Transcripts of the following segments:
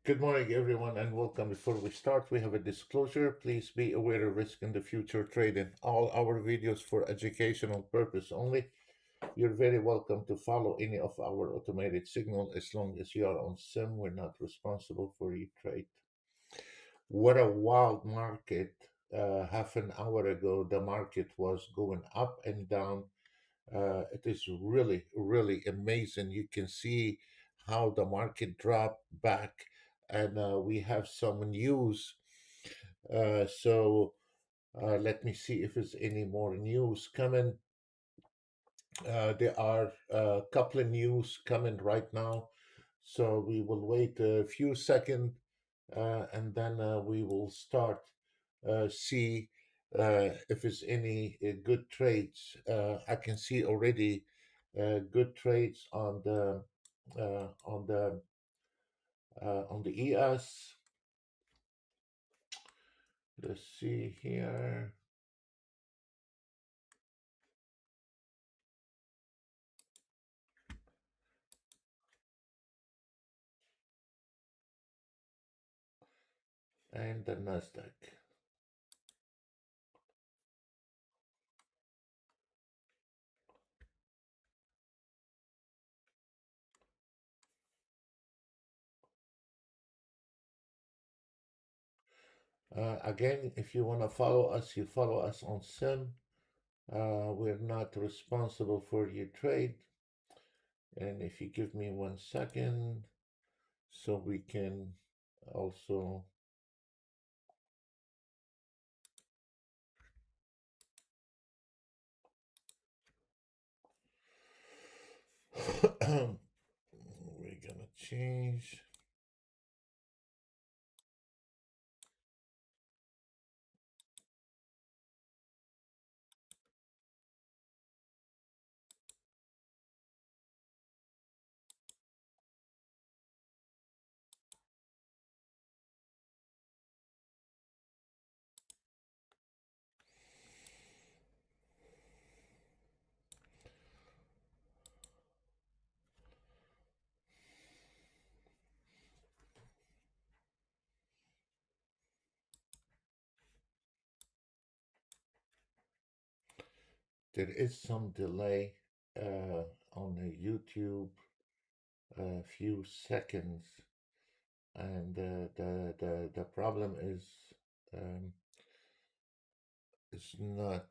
Good morning, everyone, and welcome. Before we start, we have a disclosure. Please be aware of risk in the future trading. All our videos for educational purpose only. You're very welcome to follow any of our automated signal as long as you are on SIM. We're not responsible for your trade. What a wild market. Half an hour ago, the market was going up and down. It is really, really amazing. You can see how the market dropped back, and we have some news. Let me see if there's any more news coming. There are a couple of news coming right now, so we will wait a few seconds and then we will start see if there's any good trades. I can see already good trades uh, on the on the ES. Let's see here. And the Nasdaq. Again, if you want to follow us, you follow us on Sim. We're not responsible for your trade. And if you give me 1 second, so we can also. We're gonna change. There is some delay on the YouTube, a few seconds, and the problem um, is not.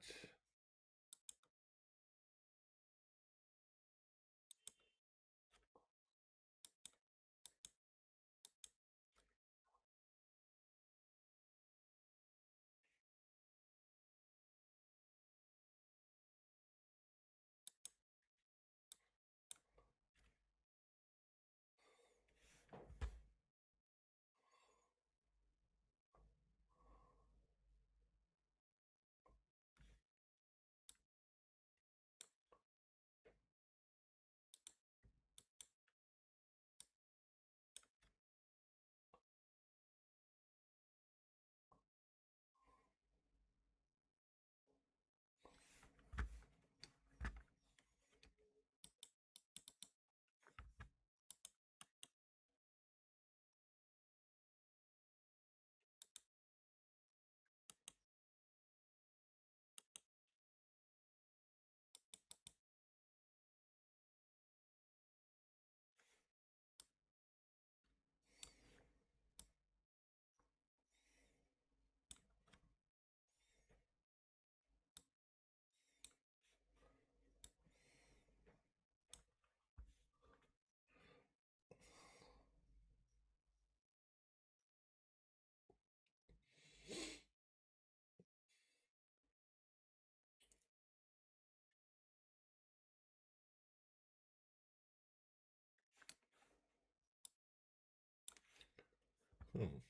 Hmm.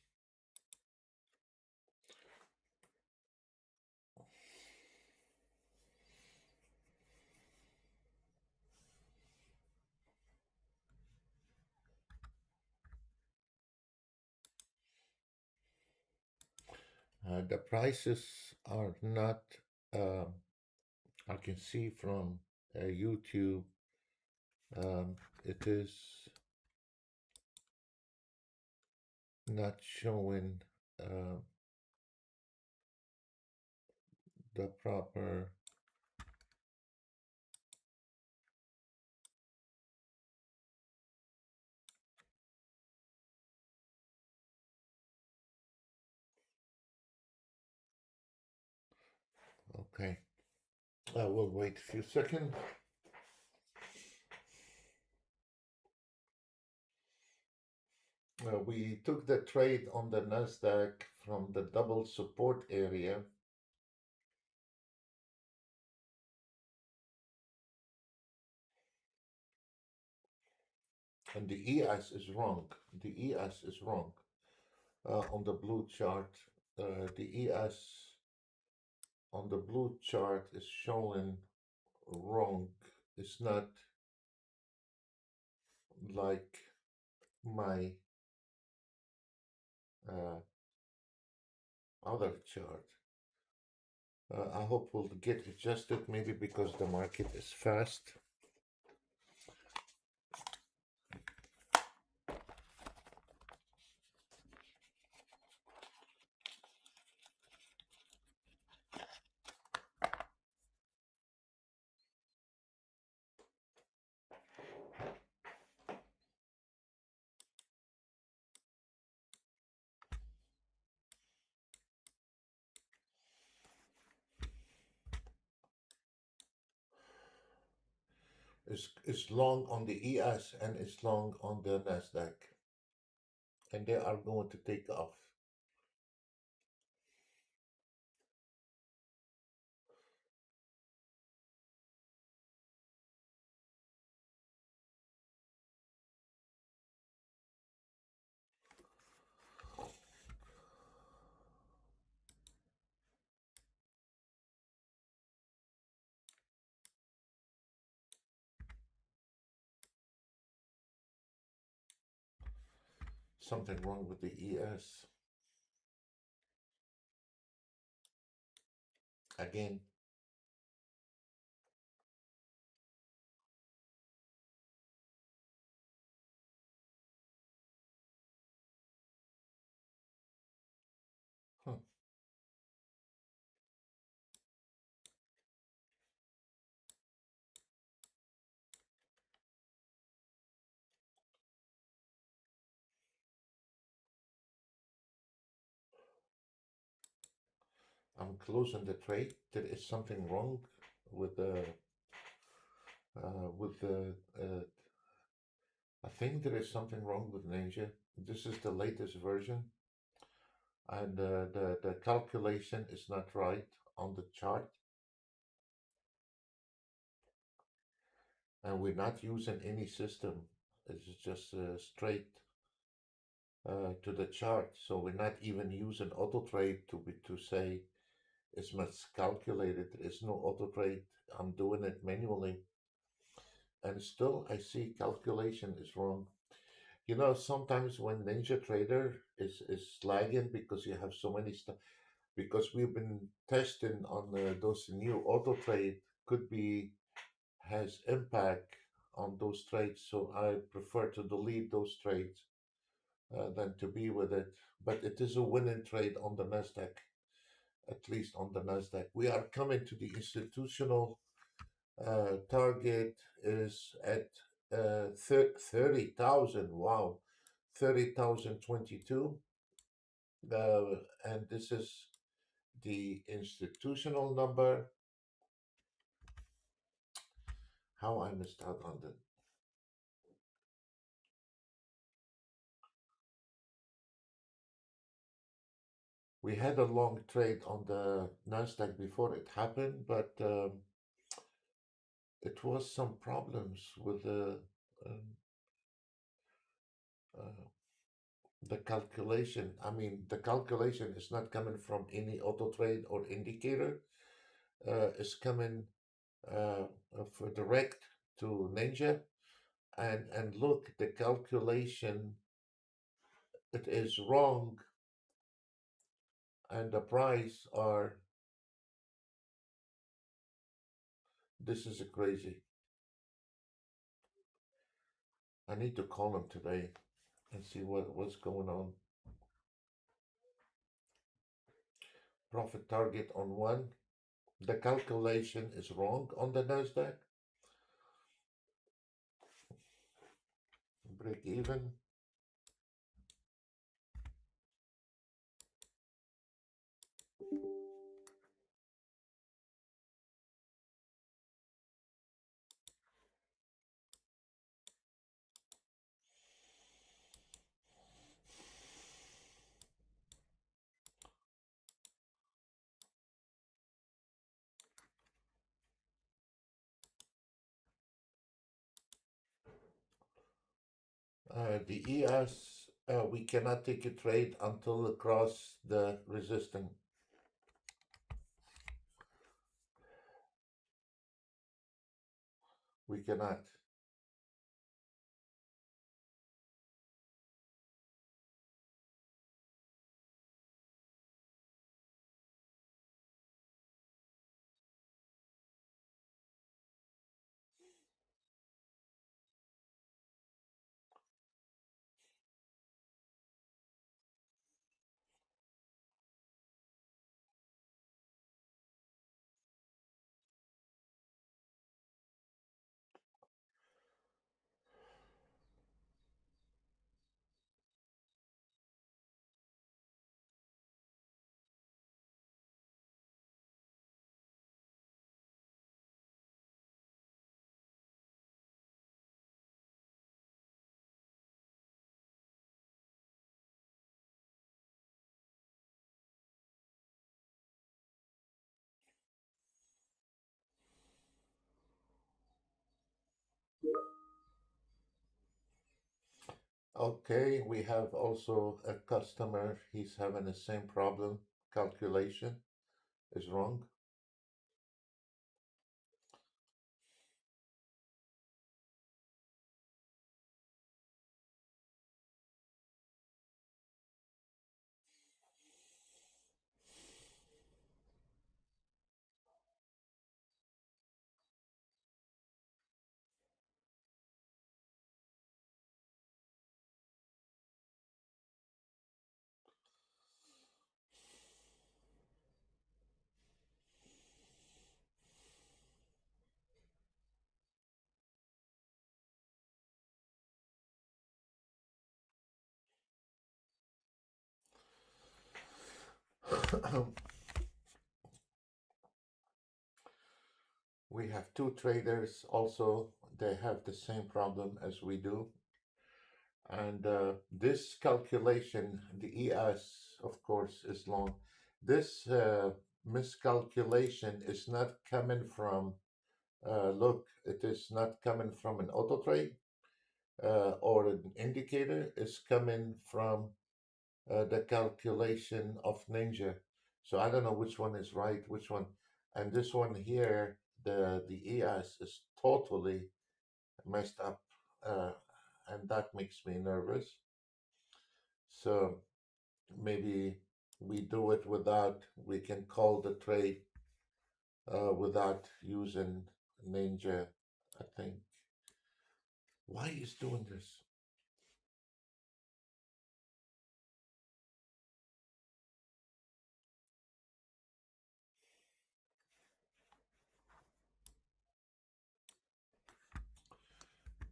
The prices are not. Um, I can see from YouTube. It is not showing the proper. Okay, we'll wait a few seconds. We took the trade on the Nasdaq from the double support area. And the ES is wrong. The ES is wrong on the blue chart. The ES on the blue chart is showing wrong. It's not like my other chart. I hope we'll get adjusted, maybe because the market is fast. It's long on the ES and it's long on the Nasdaq, and they are going to take off. Something wrong with the ES again. Huh. I'm closing the trade. There is something wrong with the with the. I think there is something wrong with Ninja. This is the latest version, and the calculation is not right on the chart, and we're not using any system. It's just straight to the chart. So we're not even using Autotrade to say it's miscalculated. There is no Autotrade. I'm doing it manually, and still I see calculation is wrong. You know, sometimes when NinjaTrader is lagging because you have so many stuff, because we've been testing on those new auto trade, could be has impact on those trades. So I prefer to delete those trades than to be with it. But it is a winning trade on the Nasdaq, at least on the Nasdaq. We are coming to the institutional target is at 30,000. Wow, 30,022. And this is the institutional number. How I missed out on that. We had a long trade on the Nasdaq before it happened, but it was some problems with um, uh, the calculation. I mean, the calculation is not coming from any auto trade or indicator. It's coming for direct to Ninja, and look, the calculation, it is wrong, and the price are, this is a crazy. I need to call him today and see what's going on. Profit target on one. The calculation is wrong on the Nasdaq. Break even. The ES, we cannot take a trade until across the resistance. We cannot. Okay, we have also a customer. He's having the same problem. Calculation is wrong. We have two traders also. They have the same problem as we do. And this calculation, the ES, of course, is long. This miscalculation is not coming from, look, it is not coming from an auto trade or an indicator. It's coming from the calculation of Ninja. So I don't know which one is right, which one. And this one here, the ES is totally messed up. Uh, and that makes me nervous. So maybe we do it without, we can call the trade without using Ninja, I think. Why is doing this?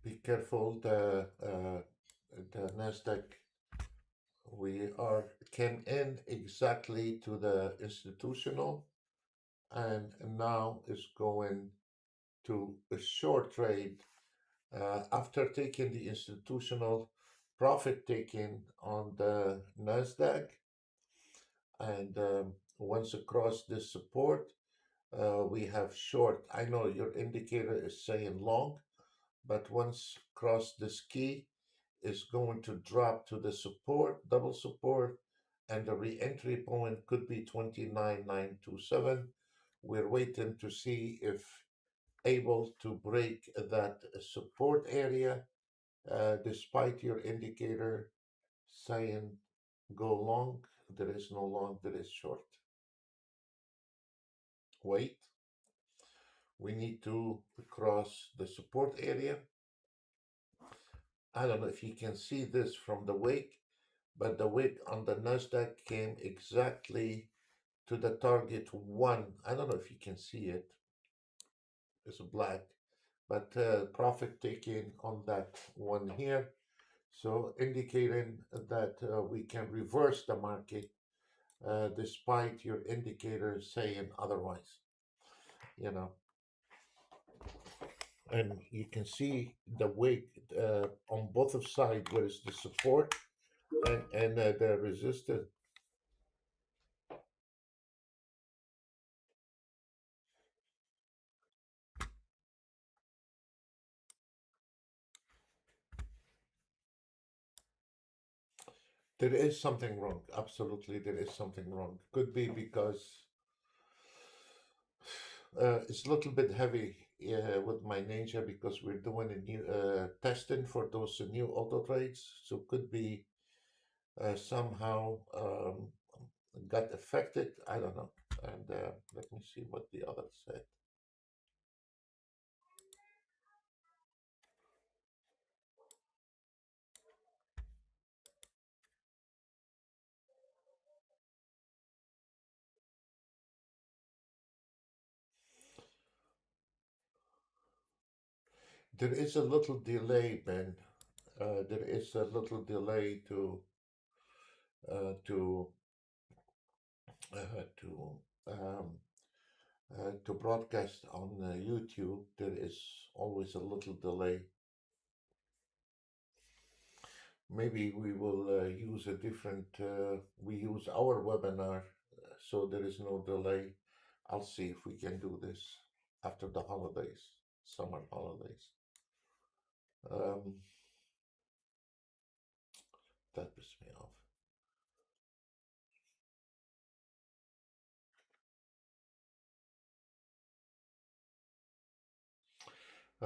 Be careful, the Nasdaq, we are came in exactly to the institutional and now is going to a short trade after taking the institutional profit taking on the Nasdaq, and once across this support, we have short. I know your indicator is saying long, but once across this key is going to drop to the support, double support, and the re-entry point could be 29,927. We're waiting to see if able to break that support area, despite your indicator saying go long. There is no long, there is short. Wait, we need to cross the support area. I don't know if you can see this from the wick, but the wick on the Nasdaq came exactly to the target one. I don't know if you can see it. It's black, but profit taking on that one here. So indicating that we can reverse the market despite your indicators saying otherwise. You know, and you can see the weight on both of sides where is the support and the resistance. There is something wrong. Absolutely, there is something wrong. Could be because it's a little bit heavy with my Ninja because we're doing a new testing for those new auto trades. So could be somehow got affected. I don't know. And let me see what the other said. There is a little delay, Ben. There is a little delay to to um, to broadcast on YouTube. There is always a little delay. Maybe we will use a different. We use our webinar, so there is no delay. I'll see if we can do this after the holidays, summer holidays. Um, that pissed me off.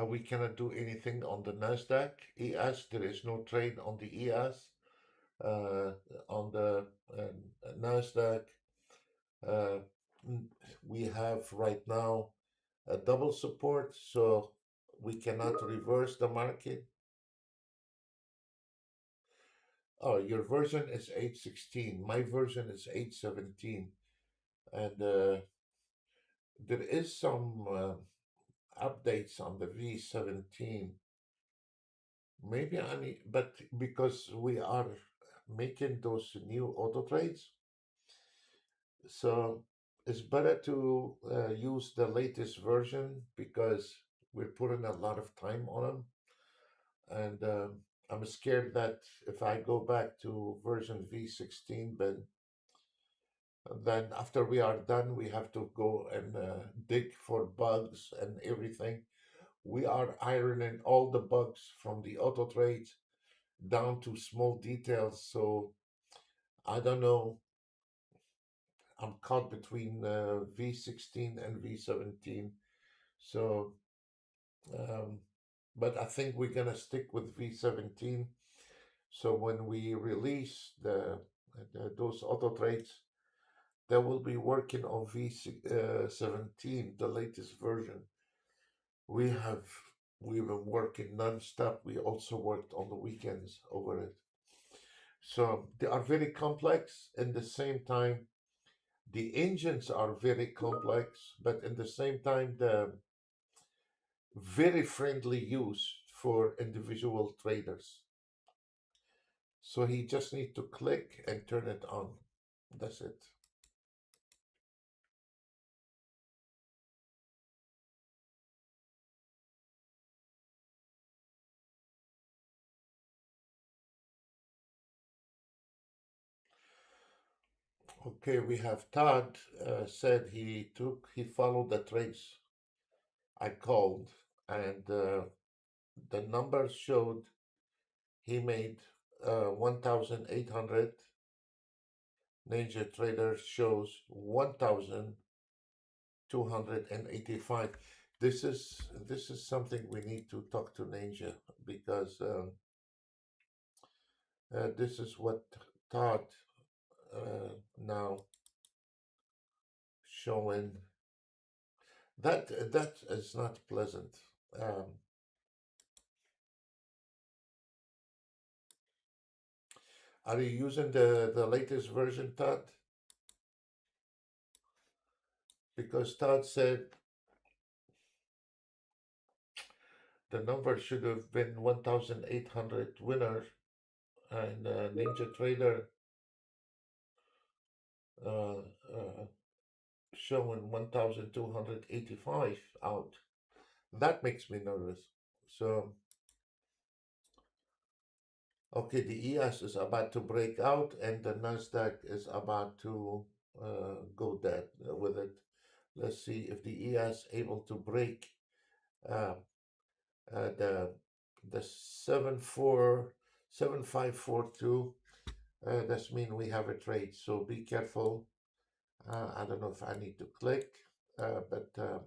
We cannot do anything on the Nasdaq ES. There is no trade on the ES. Uh, on the Nasdaq, uh, we have right now a double support, so we cannot reverse the market. Oh, your version is 8.16. My version is 8.17, and there is some updates on the V17. Maybe I need, but because we are making those new auto trades, so it's better to use the latest version because we're putting a lot of time on them, and I'm scared that if I go back to version V16, then after we are done, we have to go and dig for bugs and everything. We are ironing all the bugs from the auto trades down to small details. So I don't know. I'm caught between V16 and V17. So, um, but I think we're gonna stick with V17. So when we release those auto trades, they will be working on V17, the latest version. We have we've been working non-stop. We also worked on the weekends over it. So they are very complex. At the same time, the engines are very complex, but at the same time, the very friendly use for individual traders. So he just need to click and turn it on. That's it. Okay, we have Todd said he followed the trades I called, and the numbers showed he made 1,800. Ninja Trader shows 1,285. This is something we need to talk to Ninja because this is what Todd now showing. That is not pleasant. Um, are you using the latest version, Todd? because Todd said the number should have been 1,800 winner, and Ninja Trader uh, uh, showing 1,285 out. That makes me nervous. So, okay, the ES is about to break out, and the Nasdaq is about to go dead with it. Let's see if the ES able to break uh, the 7542. That's mean we have a trade. So be careful. I don't know if I need to click, but the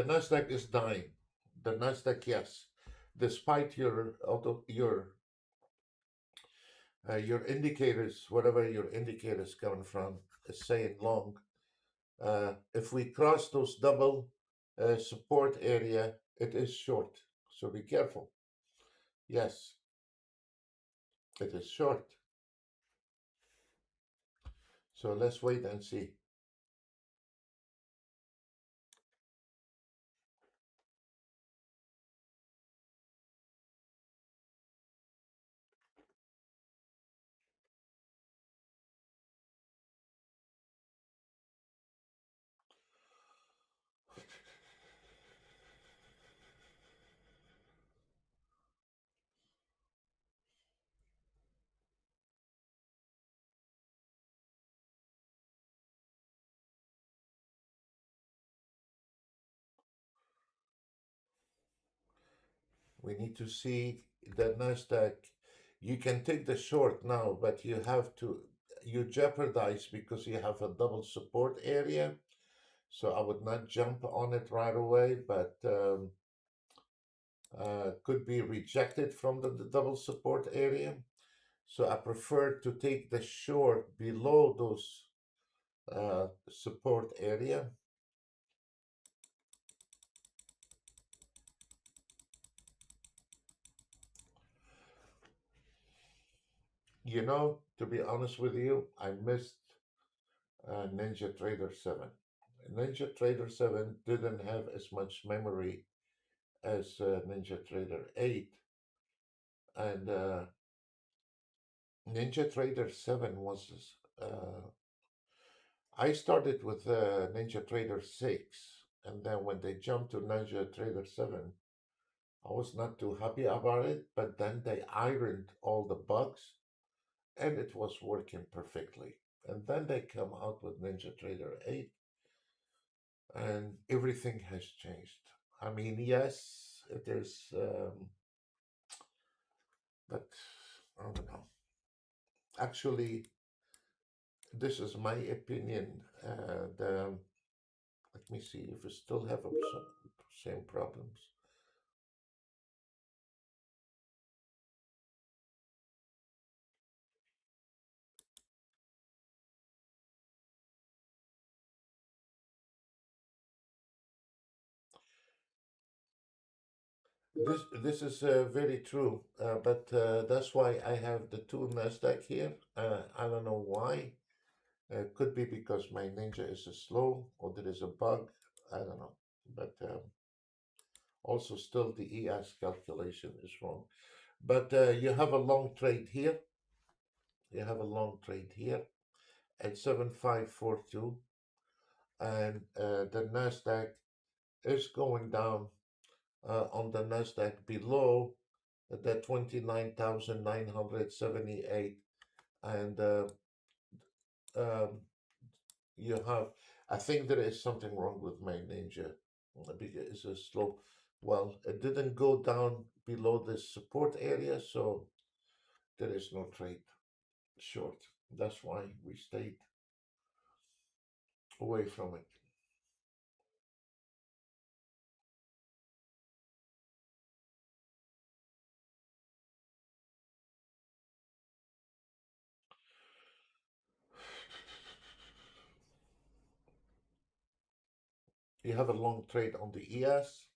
Nasdaq is dying. The Nasdaq, yes, despite your indicators, whatever your indicators coming from, is saying long. If we cross those double support area, it is short. So be careful. Yes, it is short. So let's wait and see. We need to see the Nasdaq. You can take the short now, but you jeopardize because you have a double support area. So I would not jump on it right away, but could be rejected from the double support area. So I prefer to take the short below those support area. To be honest with you, I missed Ninja Trader 7. Ninja Trader 7 didn't have as much memory as Ninja Trader 8. And Ninja Trader 7 was. I started with Ninja Trader 6. And then when they jumped to Ninja Trader 7, I was not too happy about it. But then they ironed all the bugs and it was working perfectly. And then they come out with Ninja Trader 8 and everything has changed. I mean, yes, it is, but I don't know. Actually, this is my opinion. Let me see if we still have some same problems. This is very true, but that's why I have the two Nasdaq here. I don't know why. Could be because my Ninja is slow or there is a bug. I don't know. But also still the ES calculation is wrong. But you have a long trade here. You have a long trade here at 7542. And the NASDAQ is going down on the NASDAQ below the 29,978. And um, you have, I think there is something wrong with my Ninja because it's a slow. Well, it didn't go down below the support area, so there is no trade short. That's why we stayed away from it. You have a long trade on the ES.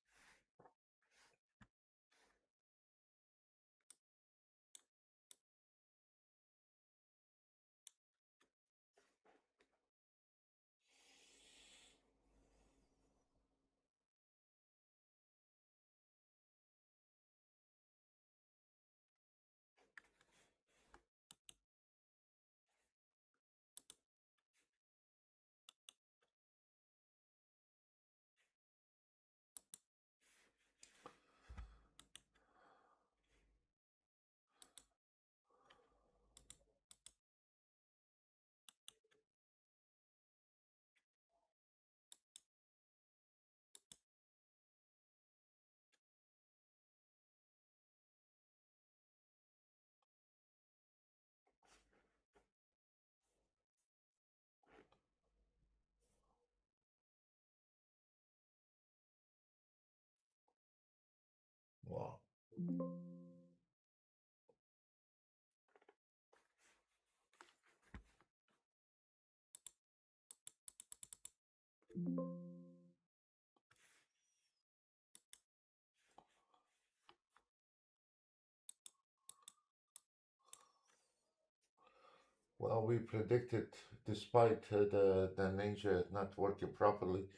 Well, we predicted, despite the ninja not working properly,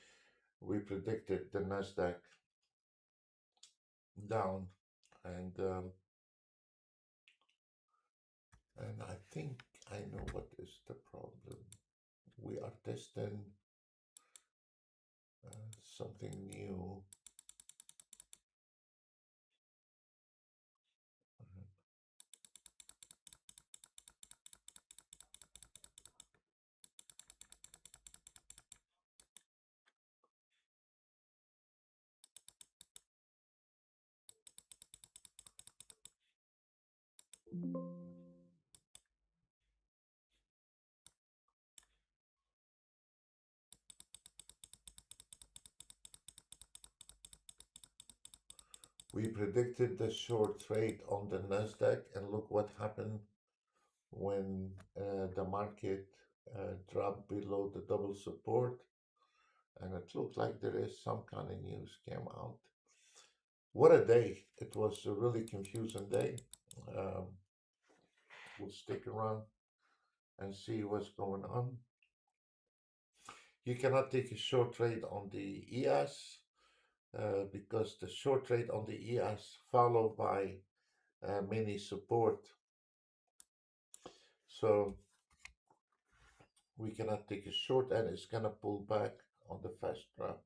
we predicted the Nasdaq down, and I think I know what is the problem. We are testing something new. We predicted the short trade on the Nasdaq, and look what happened when the market dropped below the double support, and it looked like there is some kind of news came out. What a day! It was a really confusing day. Um, we'll stick around and see what's going on. You cannot take a short trade on the ES because the short trade on the ES followed by mini support. So we cannot take a short, and it's gonna pull back on the fast drop.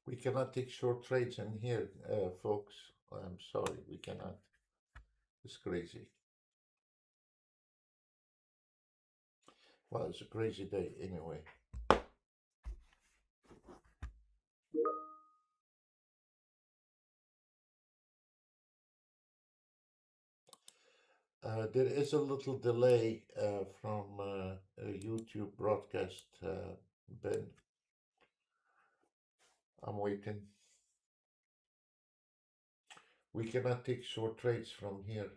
We cannot take short trades in here, folks. I'm sorry, we cannot. It's crazy. Well, it's a crazy day anyway. There is a little delay from a YouTube broadcast, Ben. I'm waiting. We cannot take short trades from here.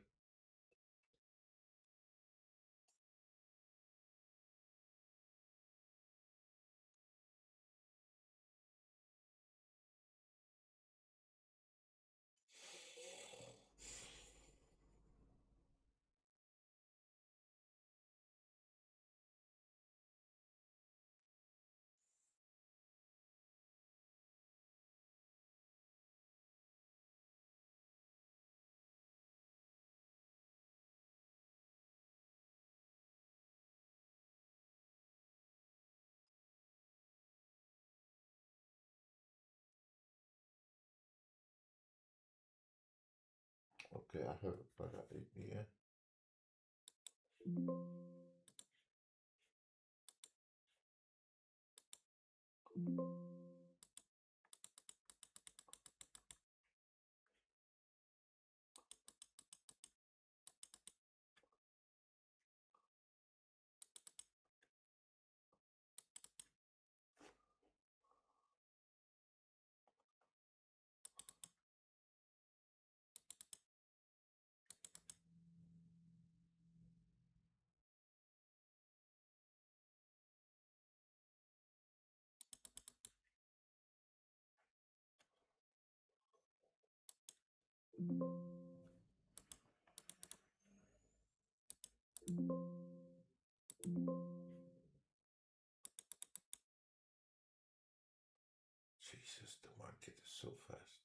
Okay, I have a better idea. Jesus, the market is so fast.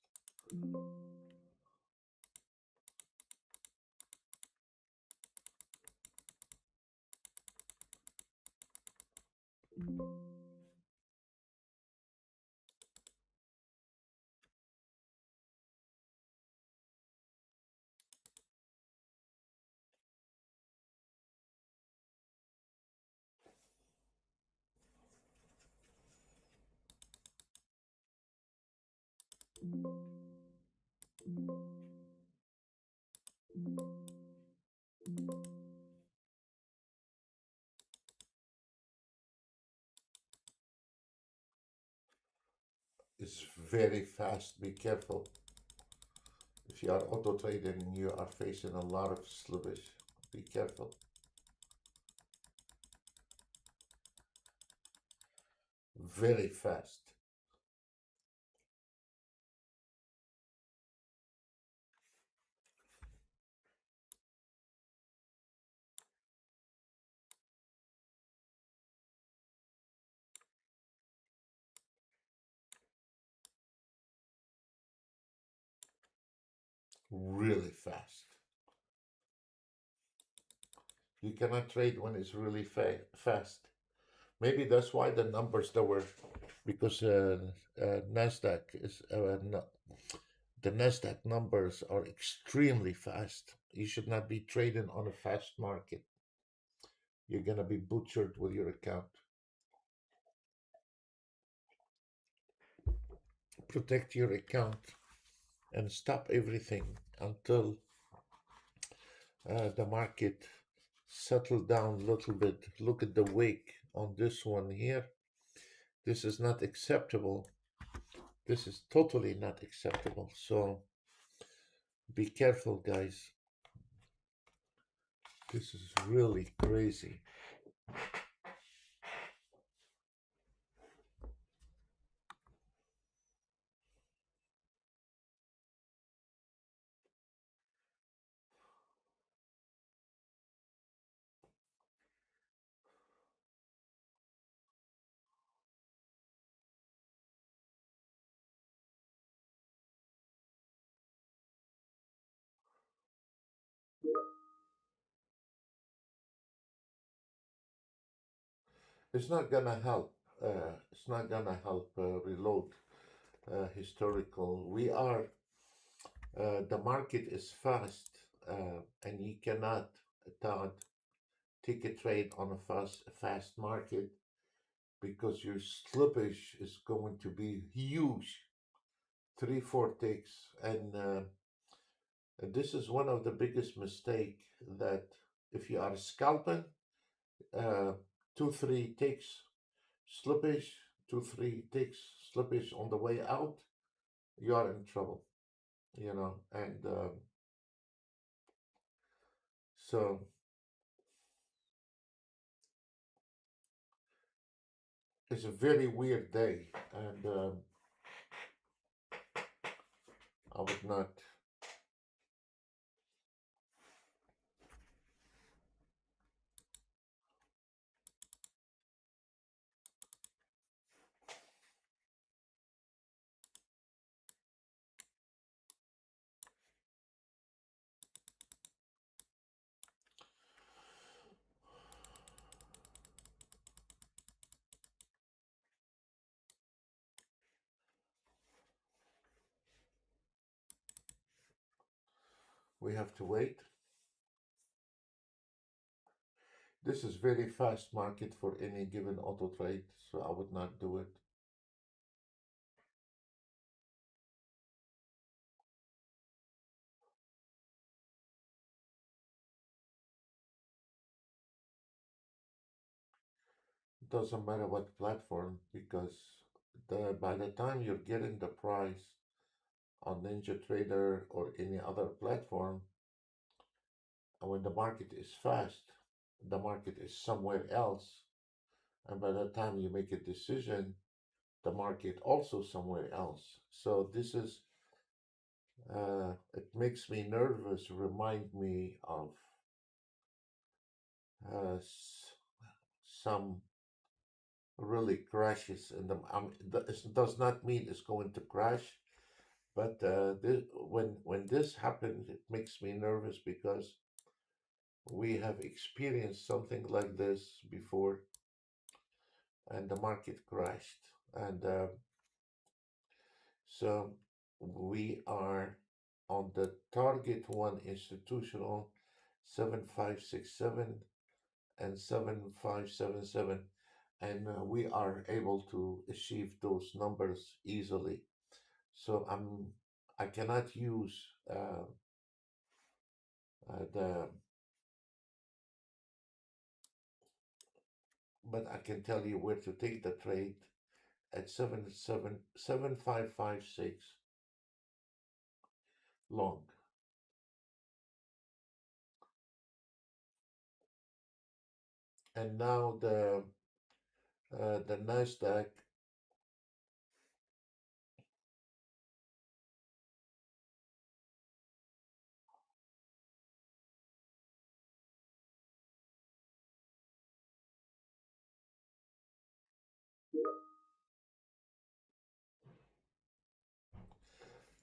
It's very fast. Be careful. If you are auto trading, you are facing a lot of slippage. Be careful. Very fast. Really fast. You cannot trade when it's really fast. Maybe that's why the numbers that were, because Nasdaq is the Nasdaq numbers are extremely fast. You should not be trading on a fast market. You're gonna be butchered with your account. Protect your account and stop everything until the market settle down a little bit. Look at the wick on this one here. This is not acceptable. This is totally not acceptable. So be careful, guys. This is really crazy. It's not gonna help. It's not gonna help reload historical. The market is fast, and you cannot uh, take a trade on a fast market because your slippage is going to be huge, 3, 4 ticks, and this is one of the biggest mistake that if you are scalping, uh, 2, 3 ticks slippage, 2, 3 ticks slippage on the way out, you are in trouble, and so it's a very weird day, and I would not. we have to wait. This is very fast market for any given auto trade, so I would not do it. Doesn't matter what platform, because by the time you're getting the price on NinjaTrader or any other platform, and when the market is fast, the market is somewhere else, and by the time you make a decision, the market also somewhere else. So this is it makes me nervous, remind me of some really crashes in the. It does not mean it's going to crash, but when this happens, it makes me nervous because we have experienced something like this before, and the market crashed, and so we are on the target one institutional 7567 and 7577, and we are able to achieve those numbers easily. So I cannot use the, but I can tell you where to take the trade at 7556 long. And now the Nasdaq.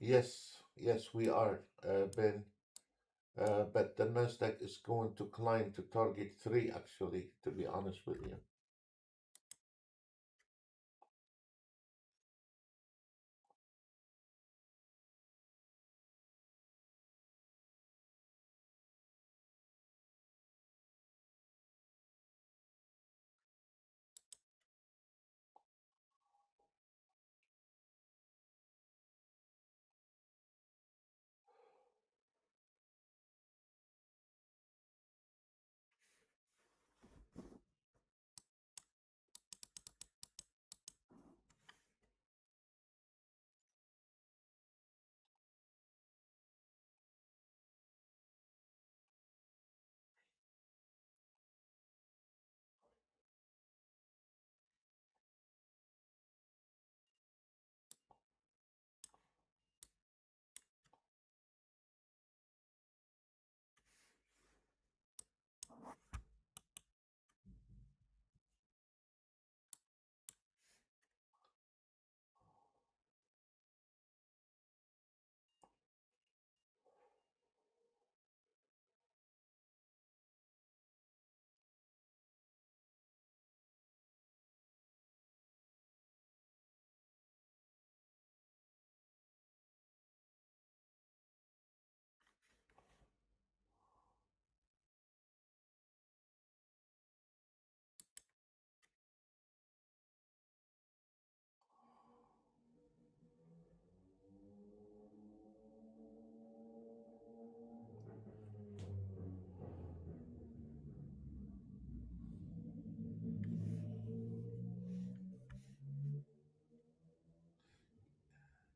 Yes, we are, Ben. But the Nasdaq is going to climb to target three, actually, to be honest with you.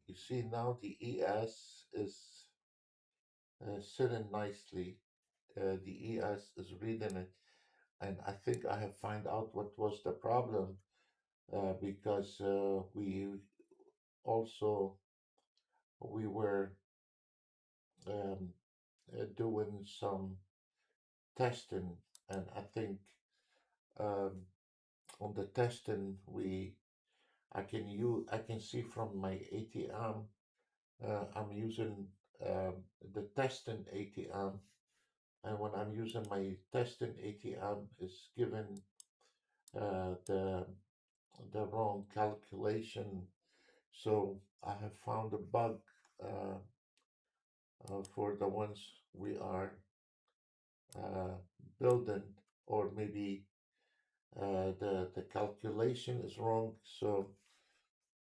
You see now the ES is sitting nicely. The ES is reading it, and I think I have found out what was the problem, because we also we were um, doing some testing, and I think um, on the testing I can see from my ATM. I'm using the testing ATM, and when I'm using my testing ATM, it's given the wrong calculation. So I have found a bug uh, for the ones we are uh, building, or maybe the calculation is wrong. So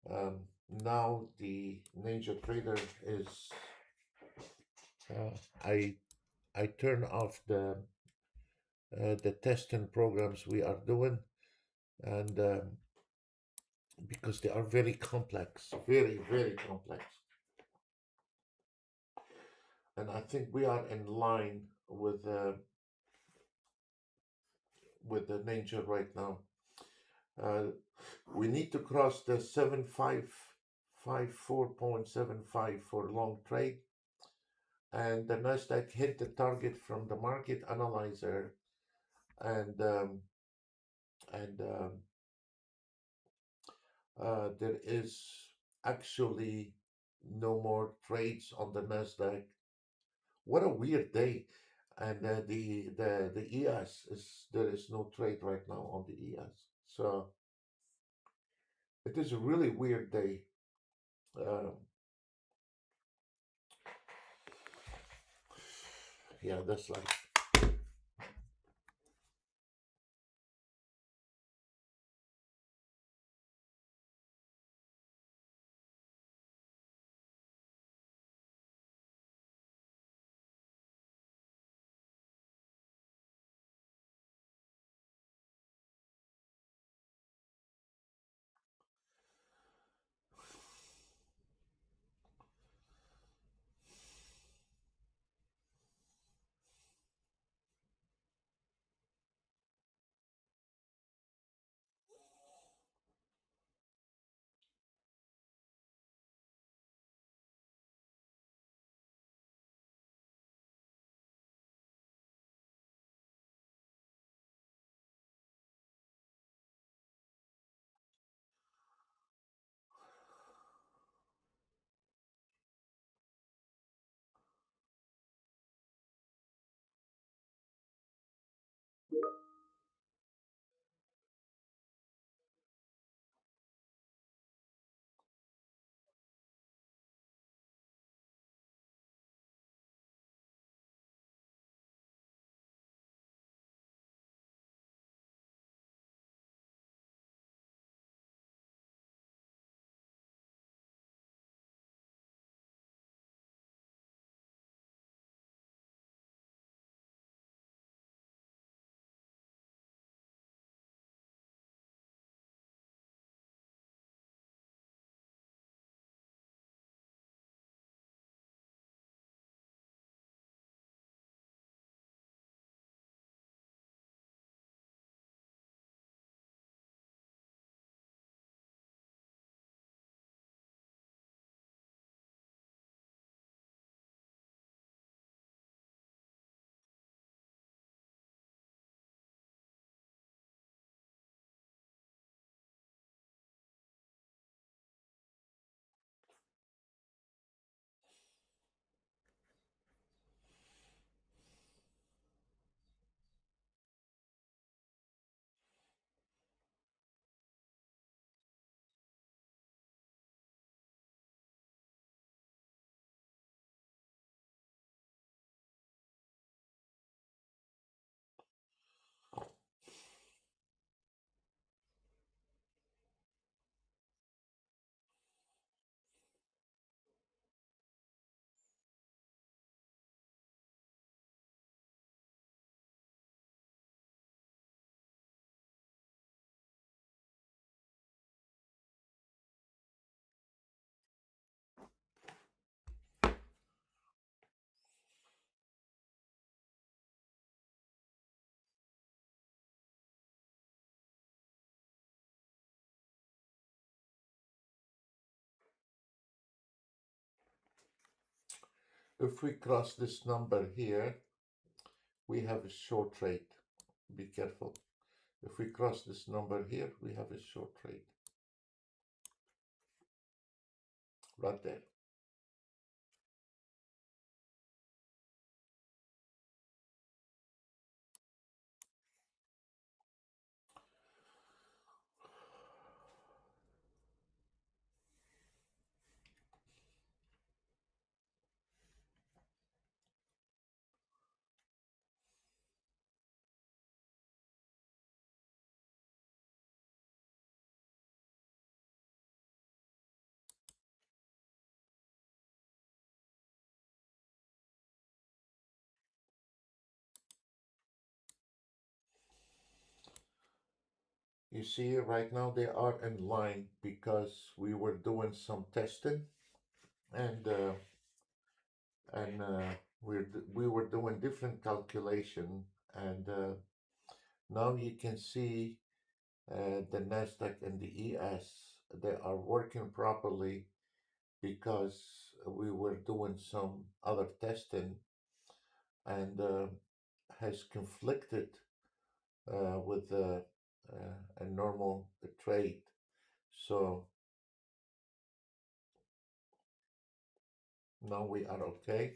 um, now the Ninja Trader is I turn off the testing programs we are doing, and because they are very complex, very complex, and I think we are in line with the Ninja right now. Uh, we need to cross the 7554.75 for long trade, and the Nasdaq hit the target from the market analyzer, and and there is actually no more trades on the Nasdaq. What a weird day! And the ES is, there is no trade right now on the ES. So it is a really weird day. Um, yeah, that's like. If we cross this number here, we have a short trade. Be careful. If we cross this number here, we have a short trade right there. You see, right now they are in line because we were doing some testing, and uh, and we were doing different calculation, and now you can see the Nasdaq and the ES, they are working properly because we were doing some other testing, and has conflicted with a normal trade. So now we are okay.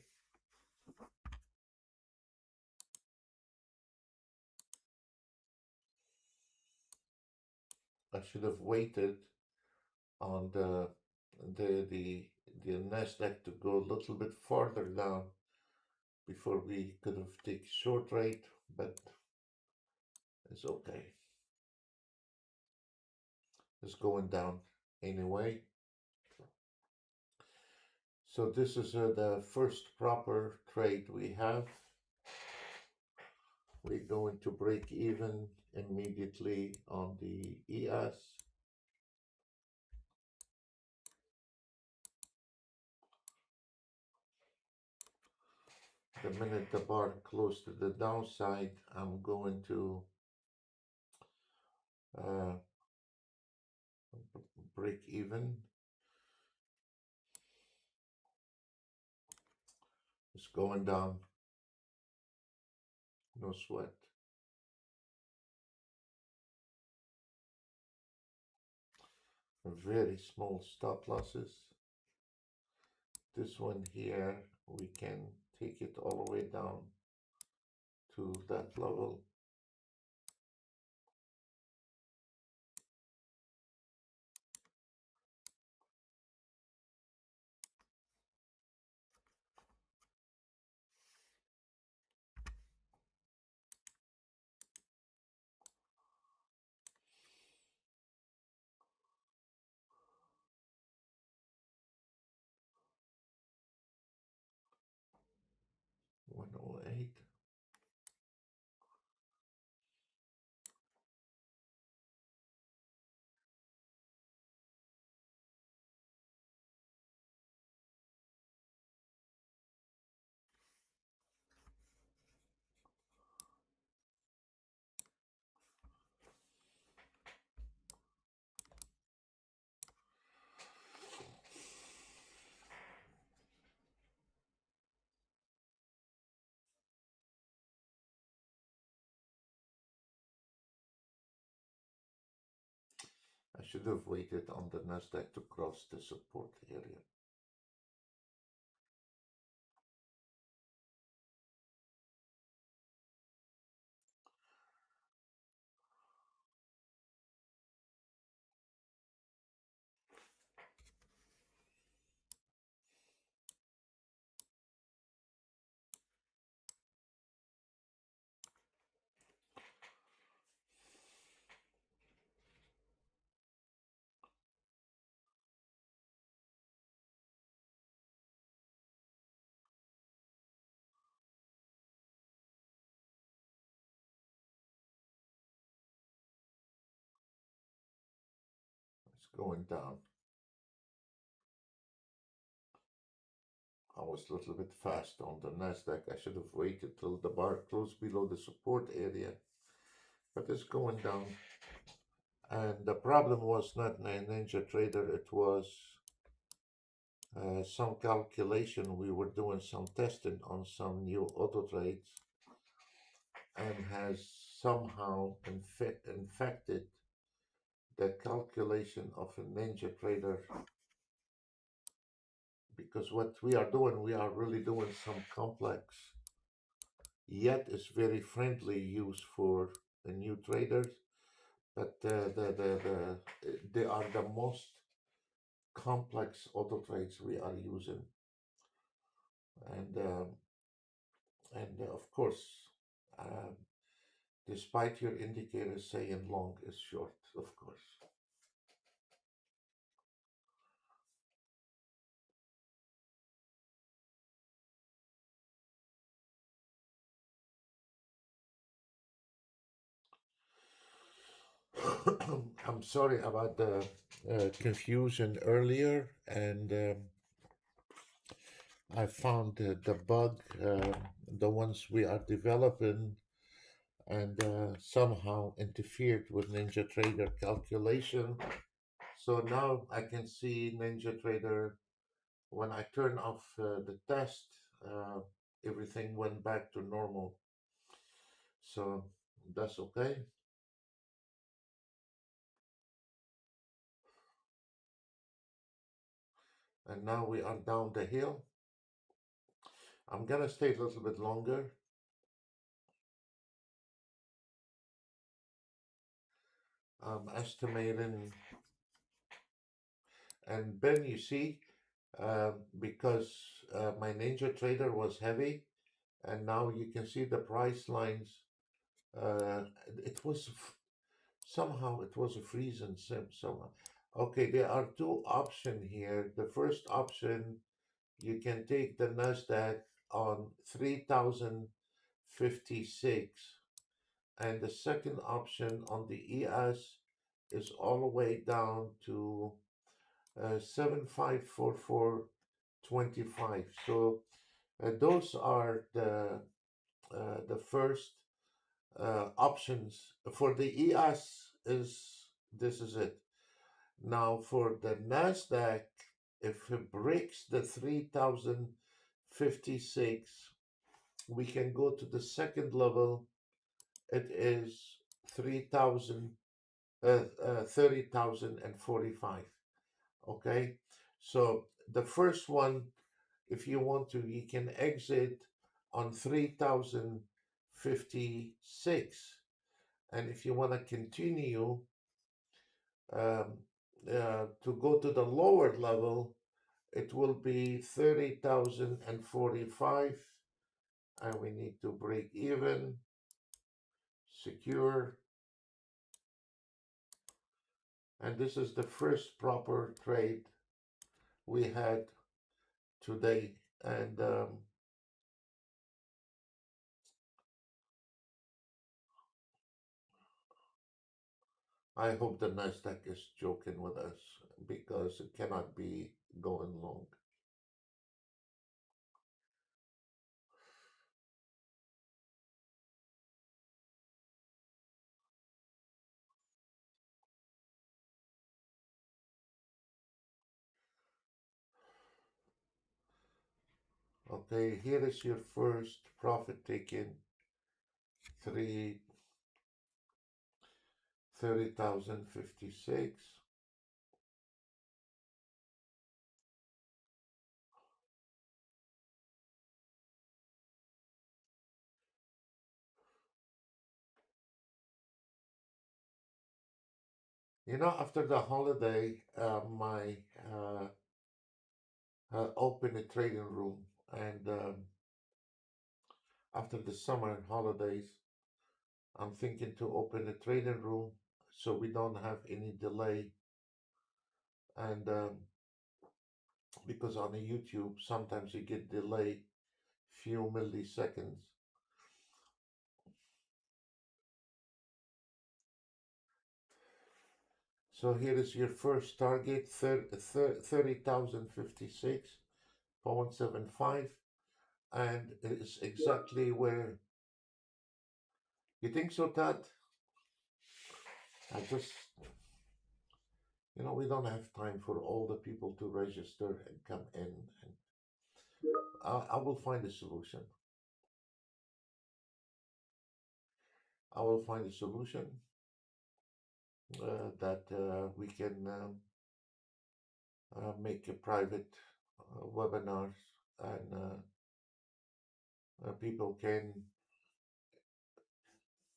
I should have waited on the the the Nasdaq to go a little bit farther down before we could have taken short rate, but it's okay. It's going down anyway. So this is the first proper trade we have. We're going to break even immediately on the ES. The minute the bar close to the downside, I'm going to uh, break even. It's going down, no sweat. Very small stop losses. This one here, we can take it all the way down to that level. One oh eight. I should have waited on the Nasdaq to cross the support area. It's going down. I was a little bit fast on the Nasdaq. I should have waited till the bar closed below the support area, but it's going down. And the problem was not Ninja Trader, it was some calculation. We were doing some testing on some new auto trades, and has somehow infected the calculation of a Ninja Trader, because what we are doing, we are really doing some complex, yet it's very friendly use for the new traders, but they are the most complex auto trades we are using, and of course, um, despite your indicators saying long is short, of course. I'm sorry about the confusion earlier, and I found the bug, the ones we are developing, and somehow interfered with NinjaTrader calculation. So now I can see NinjaTrader when I turn off the test, uh, everything went back to normal. So that's okay. And now we are down the hill. I'm gonna stay a little bit longer. I'm estimating, and Ben, you see, because my Ninja Trader was heavy, and now you can see the price lines. Uh, it was somehow it was a freezing sim somehow. Okay, there are two options here. The first option, you can take the Nasdaq on 3,056, and the second option on the ES is all the way down to 7544.25. So those are the first options for the ES. Is this is it now for the Nasdaq? If it breaks the 3,056, we can go to the second level. It is 3,000, 30,045. Okay, so the first one, if you want to, you can exit on 3,056, and if you want to continue um, to go to the lower level, it will be 30,045, and we need to break even, secure, and this is the first proper trade we had today, and I hope the Nasdaq is joking with us because it cannot be going long. Okay, here is your first profit taken, three 30,056. You know, after the holiday, my opened a trading room, and after the summer holidays, I'm thinking to open a trading room so we don't have any delay. And because on the YouTube, sometimes you get delay, few milliseconds. So here is your first target, 30,056.75, and it's exactly where you think so, Tad. I just, we don't have time for all the people to register and come in, and I will find a solution. I will find a solution that we can make a private webinars, and people can,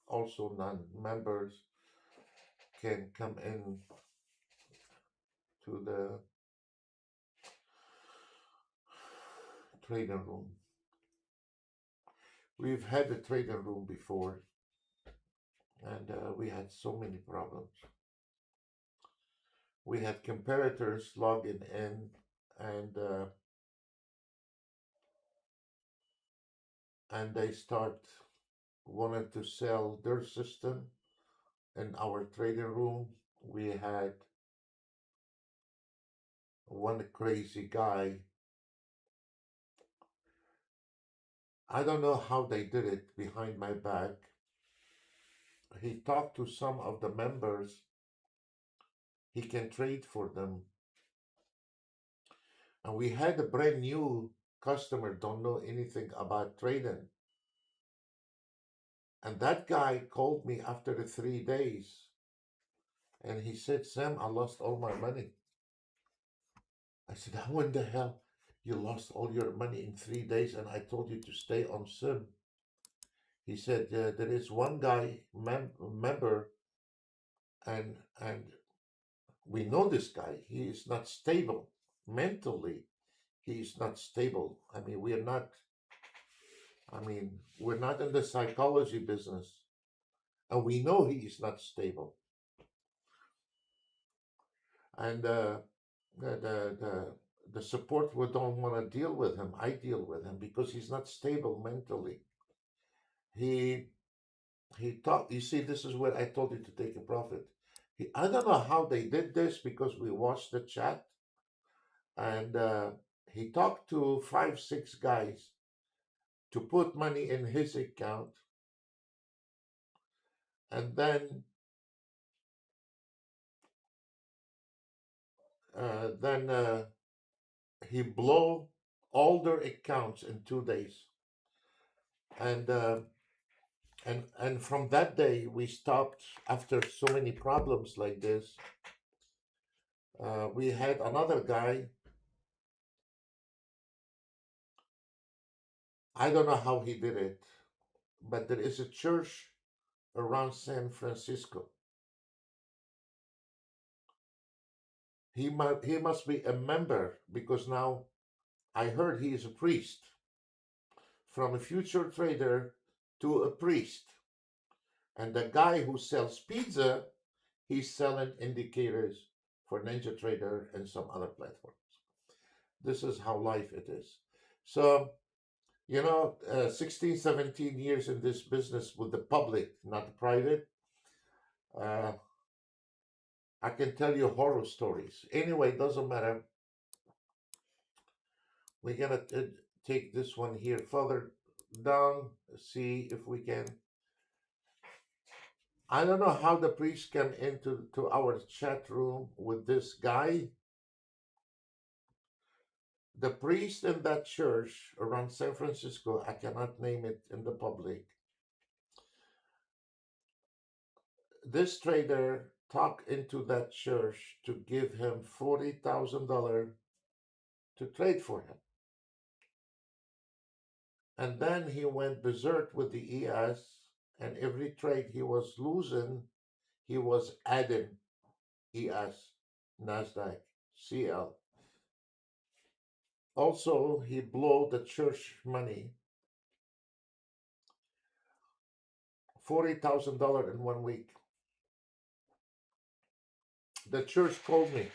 also non-members, can come in to the trading room. We've had a trading room before, and we had so many problems. We had comparators logging in, and and they start wanting to sell their system, in our trading room, we had one crazy guy. I don't know how they did it behind my back. He talked to some of the members. He can trade for them. And we had a brand new customer, don't know anything about trading. And that guy called me after the 3 days and he said, Sam, I lost all my money. I said, how in the hell you lost all your money in 3 days and I told you to stay on sim? He said, there is one guy, member, and we know this guy. He is not stable mentally. He is not stable. We're not in the psychology business. And we know he is not stable. And the support we don't want to deal with him. I deal with him because he's not stable mentally. He he talked. You see, this is where I told you to take a profit. I don't know how they did this because we watched the chat, and he talked to 5, 6 guys to put money in his account, and then he blow all their accounts in 2 days, and and from that day we stopped after so many problems like this. We had another guy. I don't know how he did it, but there is a church around San Francisco. He must be a member because now I heard he is a priest, from a future trader to a priest. And the guy who sells pizza, he's selling indicators for Ninja Trader and some other platforms. This is how life it is. So, 16, 17 years in this business with the public, not private, uh, I can tell you horror stories. Anyway, doesn't matter. We're gonna take this one here further down, see if we can. I don't know how the priest came into our chat room with this guy. The priest in that church around San Francisco, I cannot name it in the public. This trader talked into that church to give him $40,000 to trade for him. And then he went berserk with the ES, and every trade he was losing, he was adding ES, NASDAQ, CL. Also, he blew the church money, $40,000 in 1 week. The church called me.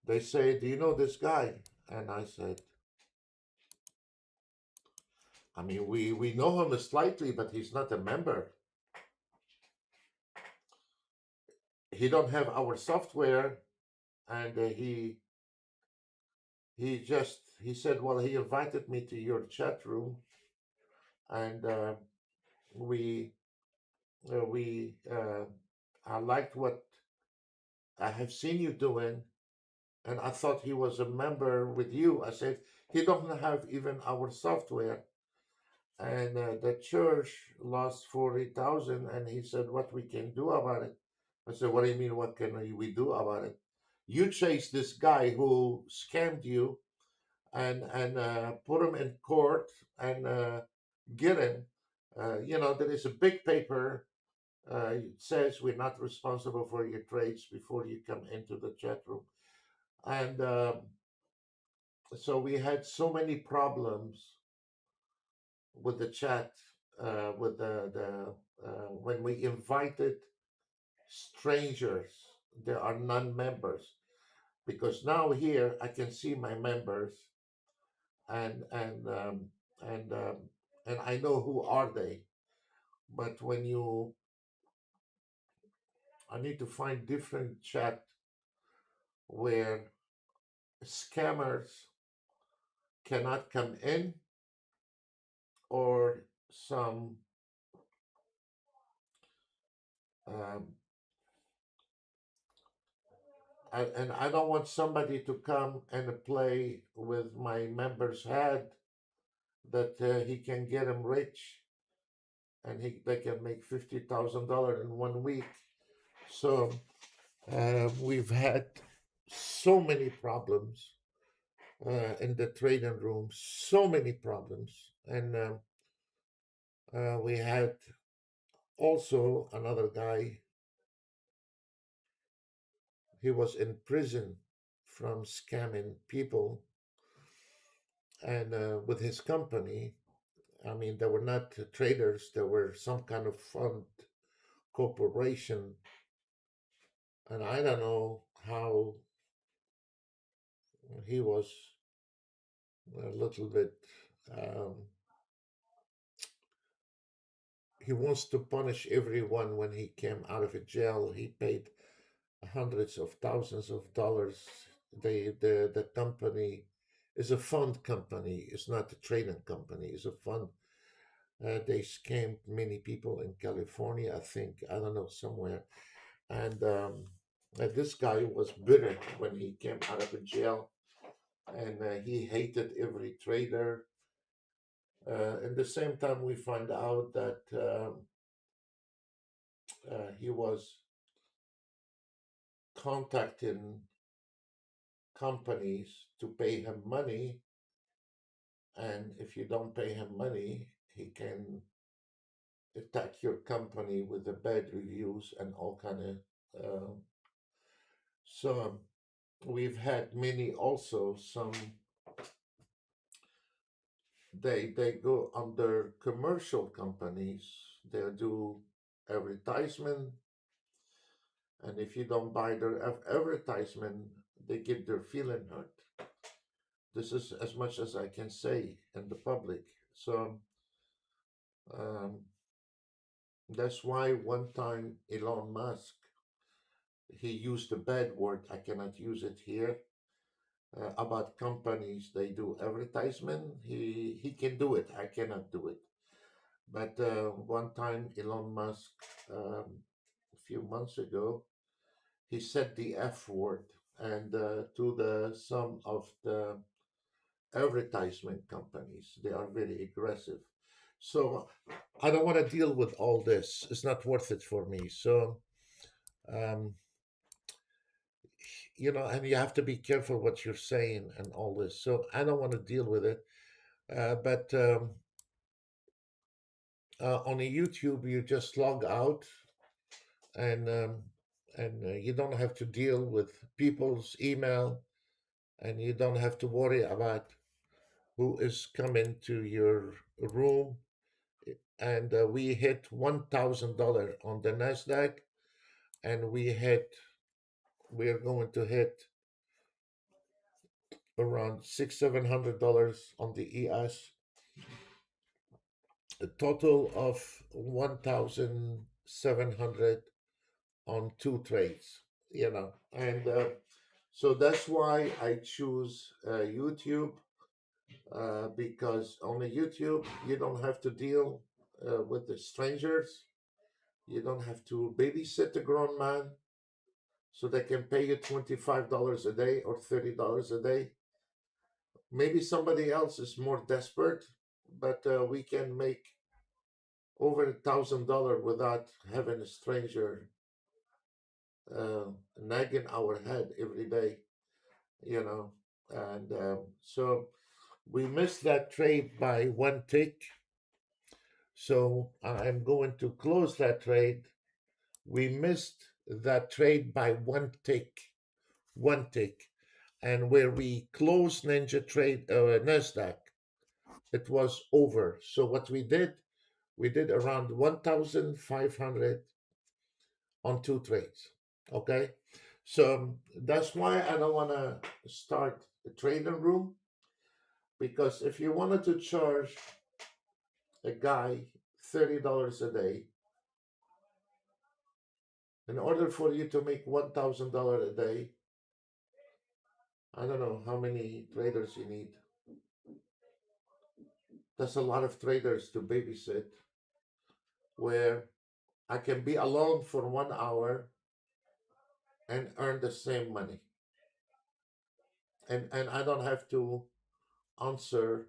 They say, do you know this guy? And I said, we know him slightly, but he's not a member. He don't have our software. And he said, well, he invited me to your chat room. And we, I liked what I have seen you doing. And I thought he was a member with you. I said, he don't have even our software. And the church lost 40,000. And he said, what we can do about it? I said, what do you mean, what can we do about it? You chase this guy who scammed you and put him in court and get him. There is a big paper. It says we're not responsible for your trades before you come into the chat room. And so we had so many problems with the chat, with the when we invited strangers, there are non-members, because now here I can see my members and and um, and and I know who are they. But when you I need to find different chat where scammers cannot come in, or some um, and I don't want somebody to come and play with my member's head that he can get him rich and they can make $50,000 in 1 week. So we've had so many problems in the trading room, so many problems, and we had also another guy. He was in prison from scamming people, and with his company. I mean, they were not traders; they were some kind of fund corporation, and I don't know how he was a little bit. Um, he wants to punish everyone when he came out of jail. He paid hundreds of thousands of dollars. The company is a fund company. It's not a trading company. It's a fund. They scammed many people in California, I think. I don't know, somewhere. And this guy was bitter when he came out of jail, and he hated every trader. At the same time, we find out that he was contacting companies to pay him money, and if you don't pay him money, he can attack your company with the bad reviews and all kind of. So we've had many also some. They go under commercial companies. They do advertisement, and if you don't buy their advertisement, they get their feeling hurt. This is as much as I can say in the public. So um, that's why one time Elon Musk, he used a bad word. I cannot use it here. About companies, they do advertisement. He can do it. I cannot do it. But one time, Elon Musk, a few months ago, he said the F word, and to the some of the advertisement companies, they are very aggressive. So I don't want to deal with all this. It's not worth it for me. So um, and you have to be careful what you're saying and all this. So I don't want to deal with it. But on a YouTube, you just log out, and you don't have to deal with people's email, and you don't have to worry about who is coming to your room. And we hit $1,000 on the Nasdaq, and we are going to hit around $600-700 on the ES, a total of 1,700 on two trades. And so that's why I choose YouTube, because on the YouTube you don't have to deal with the strangers. You don't have to babysit a grown man so they can pay you $25 a day or $30 a day. Maybe somebody else is more desperate, but we can make over $1,000 without having a stranger uh, nagging our head every day, you know. And so we missed that trade by one tick. So I'm going to close that trade. We missed that trade by one tick. And where we closed Nasdaq, it was over. So what we did around 1,500 on two trades. Okay, so that's why I don't want to start a trading room, because if you wanted to charge a guy $30 a day, In order for you to make $1,000 a day, I don't know how many traders you need. That's a lot of traders to babysit, where I can be alone for 1 hour and earn the same money. And I don't have to answer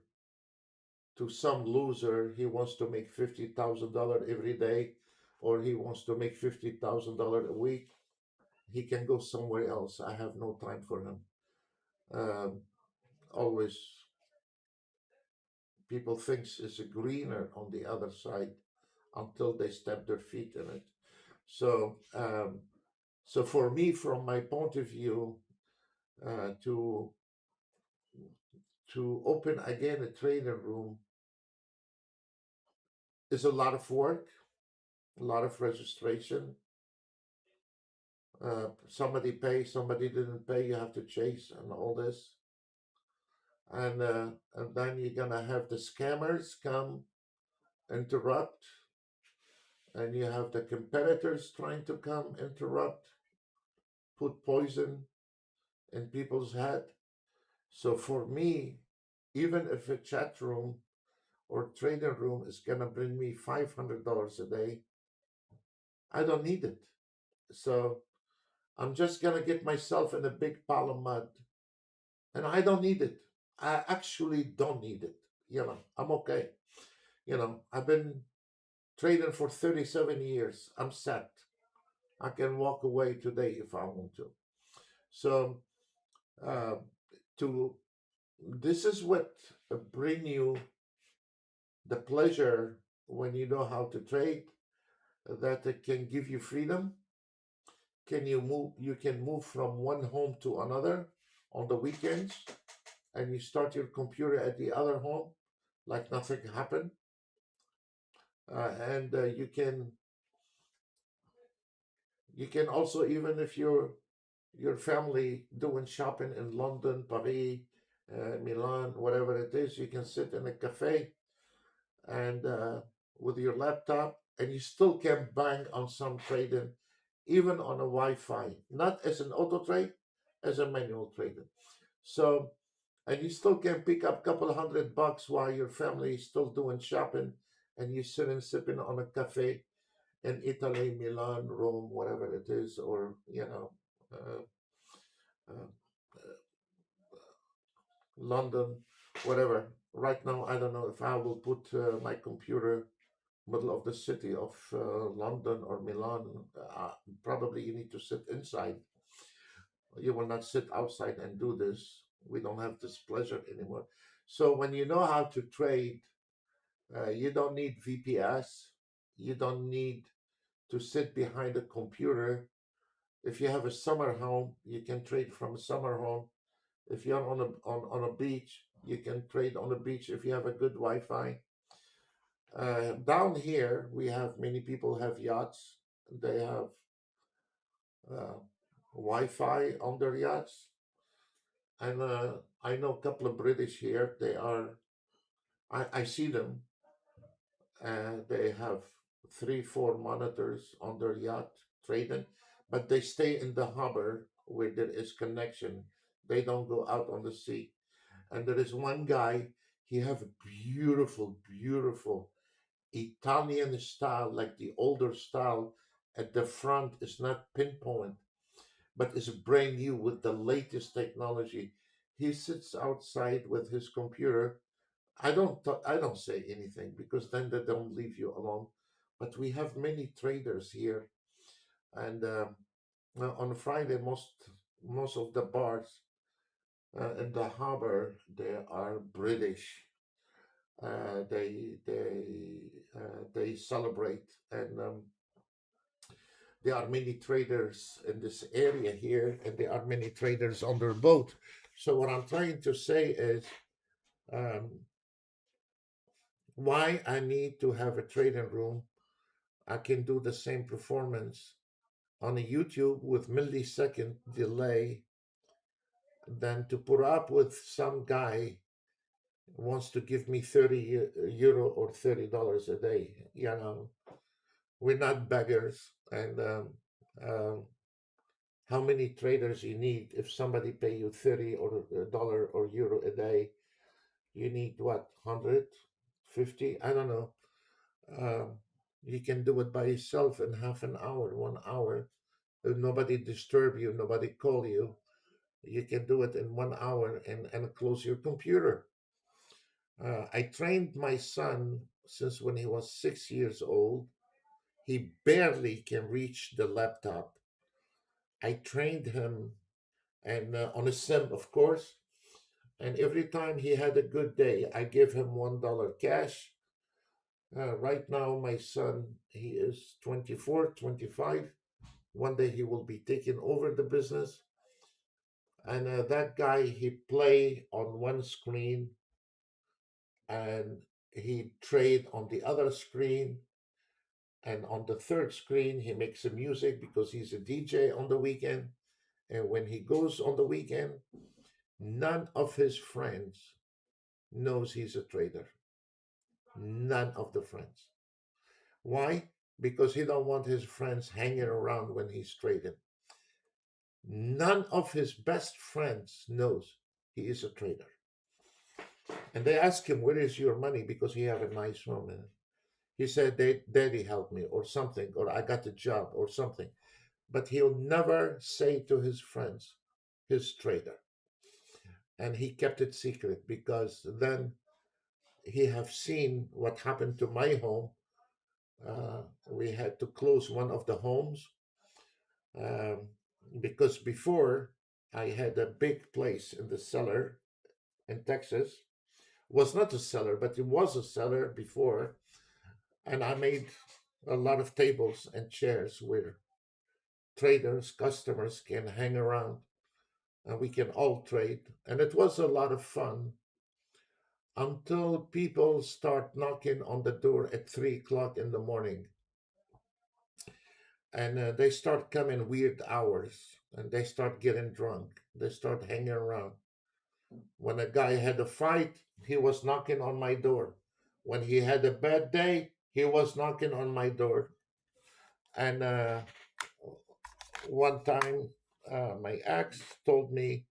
to some loser. He wants to make $50,000 every day, or he wants to make $50,000 a week. He can go somewhere else. I have no time for him. Um, Always people thinks it's greener on the other side until they step their feet in it. So, so for me, from my point of view, to open again a trading room is a lot of work, a lot of registration. Somebody pay, somebody didn't pay. You have to chase and all this, and then you're gonna have the scammers come interrupt, and you have the competitors trying to come interrupt, put poison in people's head. So for me, even if a chat room or trading room is gonna bring me $500 a day, I don't need it. So I'm just gonna get myself in a big pile of mud, and I don't need it. I actually don't need it. I'm okay. I've been trading for 37 years. I'm set. I can walk away today if I want to. So, uh, to this is what bring you the pleasure when you know how to trade. That it can give you freedom. Can you move? You can move from one home to another on the weekends, and you start your computer at the other home like nothing happened. And you can also, even if your family doing shopping in London, Paris, Milan, whatever it is, you can sit in a cafe and with your laptop, and you still can bang on some trading, even on a Wi-Fi, not as an auto trade, as a manual trading. So, and you still can pick up a couple of $100 while your family is still doing shopping, and you sitting sipping on a cafe in Italy, Milan, Rome, whatever it is, or uh, uh, London, whatever. Right now, I don't know if I will put my computer middle of the city of London or Milan. Probably you need to sit inside. You will not sit outside and do this. We don't have this pleasure anymore. So when you know how to trade, you don't need VPS. You don't need to sit behind a computer. If you have a summer home, you can trade from a summer home. If you're on a beach, you can trade on the beach if you have a good Wi-Fi. Down here, we have many people have yachts. They have uh, Wi-Fi on their yachts, and I know a couple of British here. I see them, and they have 3, 4 monitors on their yacht trading, but they stay in the harbor where there is connection. They don't go out on the sea. And there is one guy. He have a beautiful, beautiful Italian style, like the older style. At the front is not pinpoint, but is brand new with the latest technology. He sits outside with his computer. I don't say anything because then they don't leave you alone. But we have many traders here, and on Friday, most of the bars in the harbor, they are British. They celebrate, and there are many traders in this area here, and there are many traders on their boat. So what I'm trying to say is, um, why I need to have a trading room. I can do the same performance on a YouTube with millisecond delay than to put up with some guy wants to give me 30 euro or $30 a day. We're not beggars, and Um, how many traders you need? If somebody pay you 30 or a dollar or euro a day, you need what, 150? I don't know. Um, you can do it by yourself in half an hour, 1 hour. If nobody disturb you, nobody call you. You can do it in 1 hour and close your computer. I trained my son since when he was 6 years old. He barely can reach the laptop. I trained him and on a sim, of course. And every time he had a good day, I give him $1 cash. Right now, my son, he is 24, 25. One day he will be taking over the business. And that guy, he play on one screen and he trade on the other screen. And on the third screen, he makes some music because he's a DJ on the weekend. And when he goes on the weekend, none of his friends knows he's a trader. None of the friends. Why? Because he don't want his friends hanging around when he's trading. None of his best friends knows he is a trader. And they ask him, "Where is your money?" Because he have a nice home. And he said, "Daddy helped me," or something, or "I got a job," or something. But he'll never say to his friends, his trader. And he kept it secret because then he have seen what happened to my home. We had to close one of the homes um, because before I had a big place in the cellar in Texas. Was not a cellar, but it was a cellar before, and I made a lot of tables and chairs where traders, customers can hang around and we can all trade. And it was a lot of fun until people start knocking on the door at 3 o'clock in the morning and they start coming weird hours and they start getting drunk. They start hanging around. When a guy had a fight, he was knocking on my door. When he had a bad day, he was knocking on my door. And one time, my ex told me,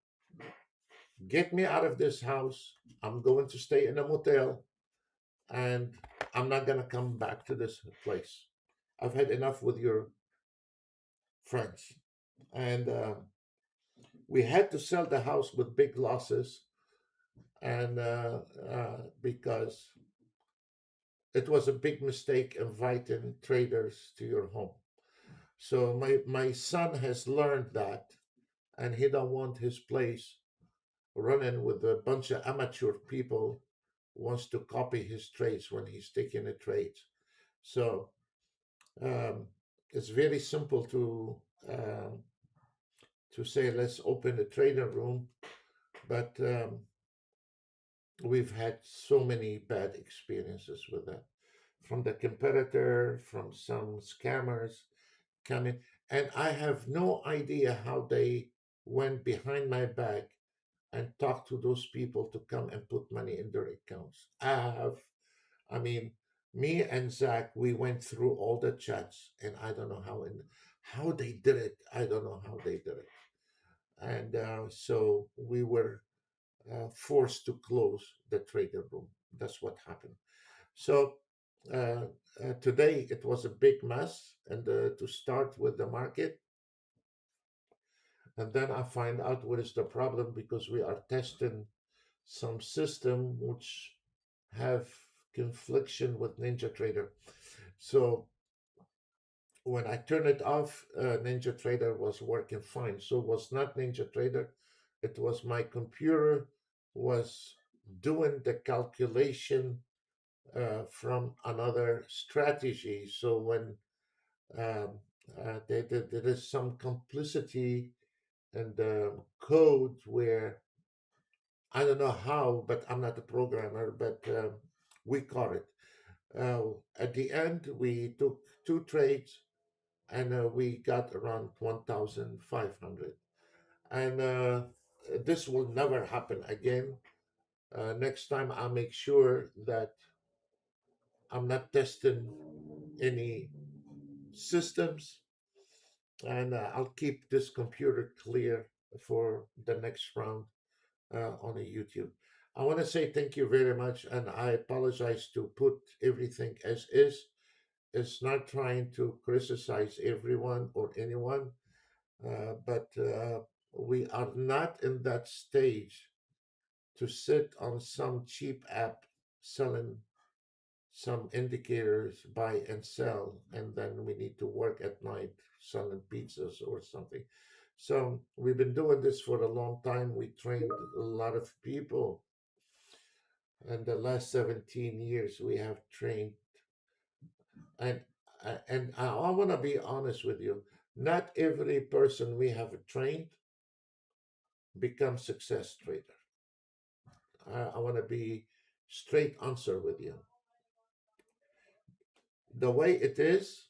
"Get me out of this house. I'm going to stay in a motel and I'm not going to come back to this place. I've had enough with your friends." And we had to sell the house with big losses and because it was a big mistake inviting traders to your home. So my son has learned that, and he don't want his place running with a bunch of amateur people who wants to copy his trades when he's taking a trade. So um, it's very simple to say let's open a trader room, but we've had so many bad experiences with that from the competitor, from some scammers coming, and I have no idea how they went behind my back and talked to those people to come and put money in their accounts. I mean, me and Zach, we went through all the chats, and I don't know how they did it. I don't know how they did it, and so we were forced to close the trader room. That's what happened. So uh, today it was a big mess, and to start with the market, and then I find out what is the problem because we are testing some system which have confliction with NinjaTrader. So when I turn it off, NinjaTrader was working fine. So it was not NinjaTrader, it was my computer was doing the calculation from another strategy. So when um, there is some complicity in the code where I don't know how, but I'm not a programmer, but we caught it. At the end, we took two trades and we got around 1,500. And this will never happen again. Next time, I'll make sure that I'm not testing any systems And I'll keep this computer clear for the next round on the YouTube. I want to say thank you very much, and I apologize to put everything as is. It's not trying to criticize everyone or anyone, but we are not in that stage to sit on some cheap app selling some indicators, buy and sell, and then we need to work at night selling pizzas or something. So we've been doing this for a long time. We trained a lot of people. In the last 17 years, we have trained, and I want to be honest with you. Not every person we have trained becomes success trader. I want to be straight answer with you. The way it is,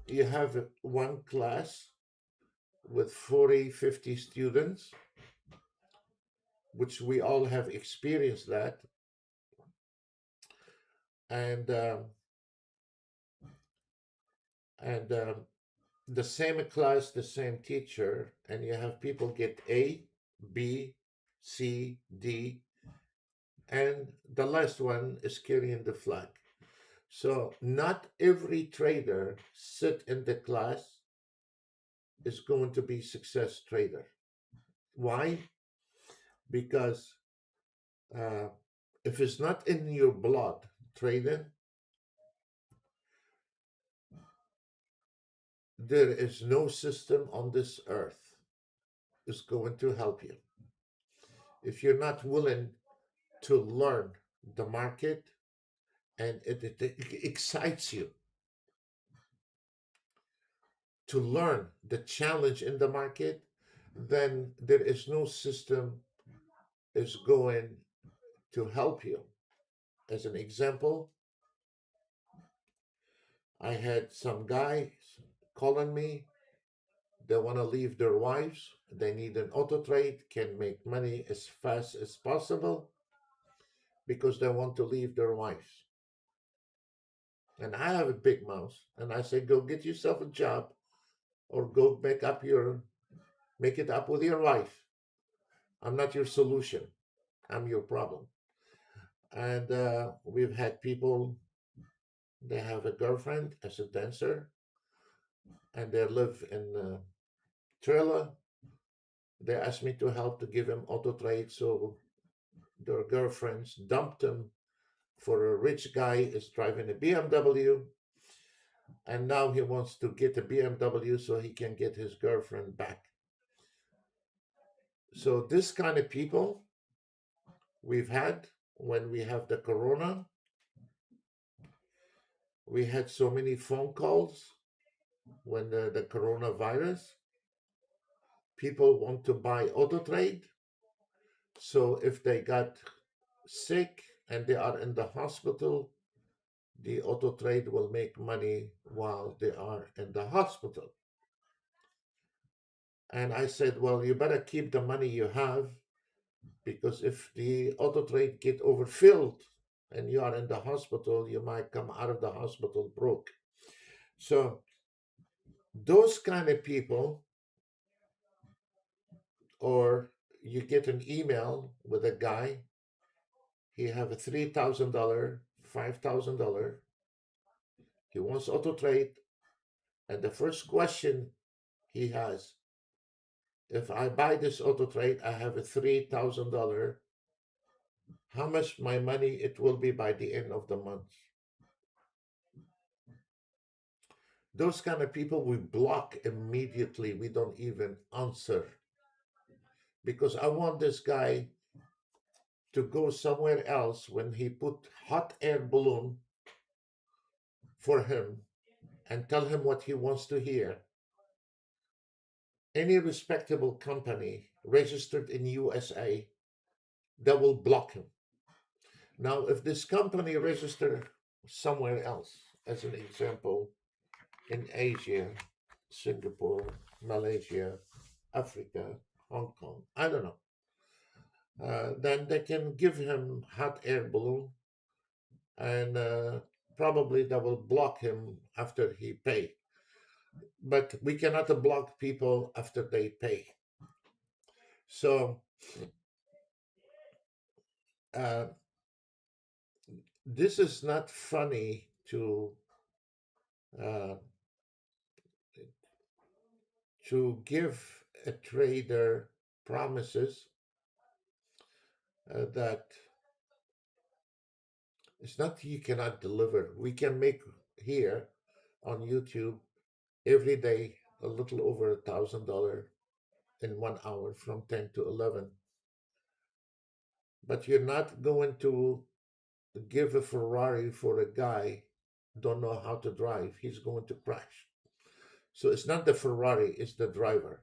you have one class with 40, 50 students, which we all have experienced that. And and the same class, the same teacher, and you have people get A, B, C, D, and the last one is carrying the flag. So not every trader sit in the class is going to be success trader. Why? Because uh, if it's not in your blood trading, there is no system on this earth is going to help you. If you're not willing to learn the market and it excites you to learn the challenge in the market, then there is no system is going to help you. As an example, I had some guys calling me. They want to leave their wives. They need an auto trade, can make money as fast as possible because they want to leave their wives. And I have a big mouth, and I say, go get yourself a job or go make it up with your wife. I'm not your solution. I'm your problem. And we've had people, they have a girlfriend as a dancer, and they live in trailer. They asked me to help to give them auto trade, so their girlfriends dumped them for a rich guy is driving a BMW, and now he wants to get a BMW so he can get his girlfriend back. So this kind of people we've had when we have the corona, we had so many phone calls when the coronavirus. People want to buy auto trade. So if they got sick and they are in the hospital, the auto trade will make money while they are in the hospital. And I said, well, you better keep the money you have because if the auto trade get overfilled and you are in the hospital, you might come out of the hospital broke. So those kind of people, or you get an email with a guy, he have a $3,000, $5,000, he wants auto trade, and the first question he has, if I buy this auto trade, I have a $3,000. How much my money it will be by the end of the month? Those kind of people we block immediately. We don't even answer because I want this guy to go somewhere else when he put hot air balloon for him and tell him what he wants to hear. Any respectable company registered in USA, they will block him. Now, if this company registered somewhere else, as an example, in Asia, Singapore, Malaysia, Africa, Hong Kong, I don't know, then they can give him hot air balloon and probably they will block him after he pay. but we cannot block people after they pay. So uh, this is not funny uh, to give a trader promises that it's not he cannot deliver. We can make here on YouTube every day a little over $1,000 in 1 hour from 10 to 11. But you're not going to give a Ferrari for a guy don't know how to drive. He's going to crash. So it's not the Ferrari, it's the driver.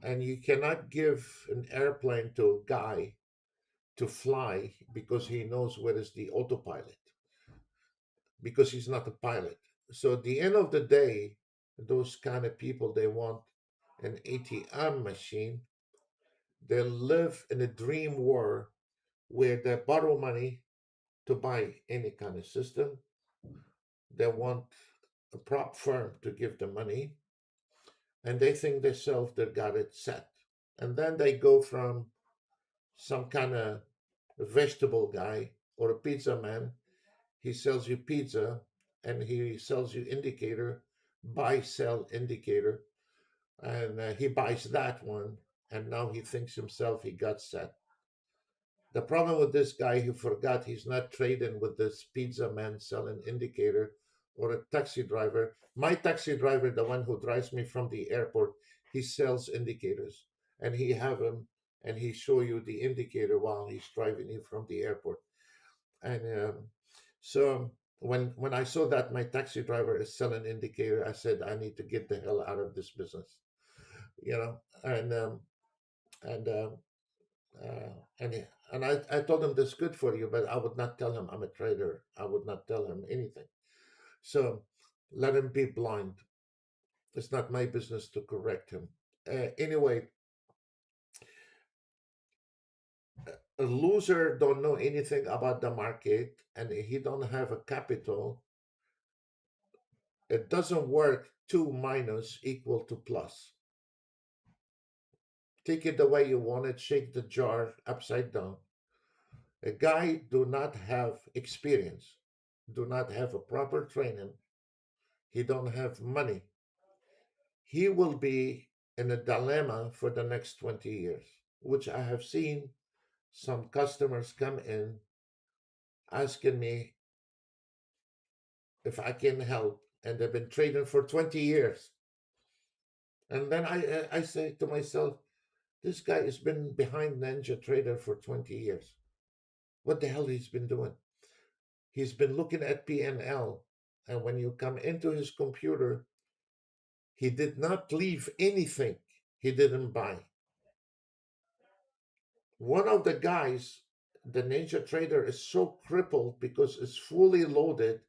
And you cannot give an airplane to a guy to fly because he knows where is the autopilot, because he's not a pilot. So at the end of the day, those kind of people, they want an ATM machine. They live in a dream world where they borrow money to buy any kind of system. They want a prop firm to give them money, and they think themselves they got it set. And then they go from some kind of vegetable guy or a pizza man. He sells you pizza and he sells you indicator, buy, sell indicator. And he buys that one. And now he thinks himself he got set. The problem with this guy, he forgot he's not trading with this pizza man selling indicator or a taxi driver. My taxi driver, the one who drives me from the airport, he sells indicators and he have him and he show you the indicator while he's driving you from the airport. And so when I saw that my taxi driver is selling indicator, I said I need to get the hell out of this business, you know. And uh, and I told him this good for you, but I would not tell him I'm a trader. I would not tell him anything. So let him be blind. It's not my business to correct him. Anyway, a loser don't know anything about the market, and he don't have a capital. It doesn't work. Two minus equal to plus. Take it the way you want it. Shake the jar upside down. A guy do not have experience, do not have a proper training. He don't have money. He will be in a dilemma for the next 20 years, which I have seen some customers come in asking me if I can help, and they've been trading for 20 years. And then I say to myself, this guy has been behind Ninja Trader for 20 years. What the hell he's been doing? He's been looking at PNL, and when you come into his computer, he did not leave anything he didn't buy. One of the guys, the Ninja Trader, is so crippled because it's fully loaded.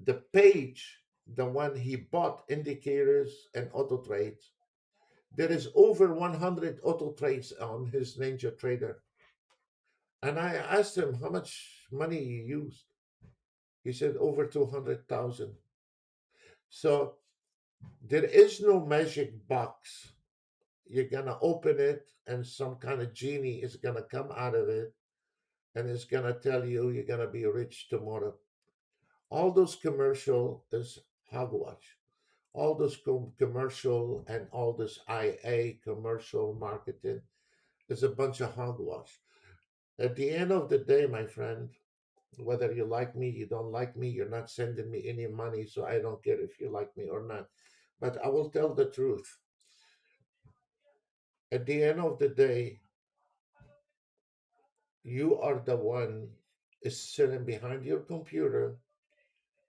The page, the one he bought indicators and auto trades, there is over 100 auto trades on his Ninja Trader. And I asked him how much money he used. He said over 200,000. So there is no magic box. You're gonna open it and some kind of genie is gonna come out of it and it's gonna tell you you're gonna be rich tomorrow. All those commercial is hogwash. All those commercial and all this IA commercial marketing is a bunch of hogwash. At the end of the day, my friend, whether you like me, you don't like me, you're not sending me any money, so I don't care if you like me or not. But I will tell the truth. At the end of the day, you are the one is sitting behind your computer,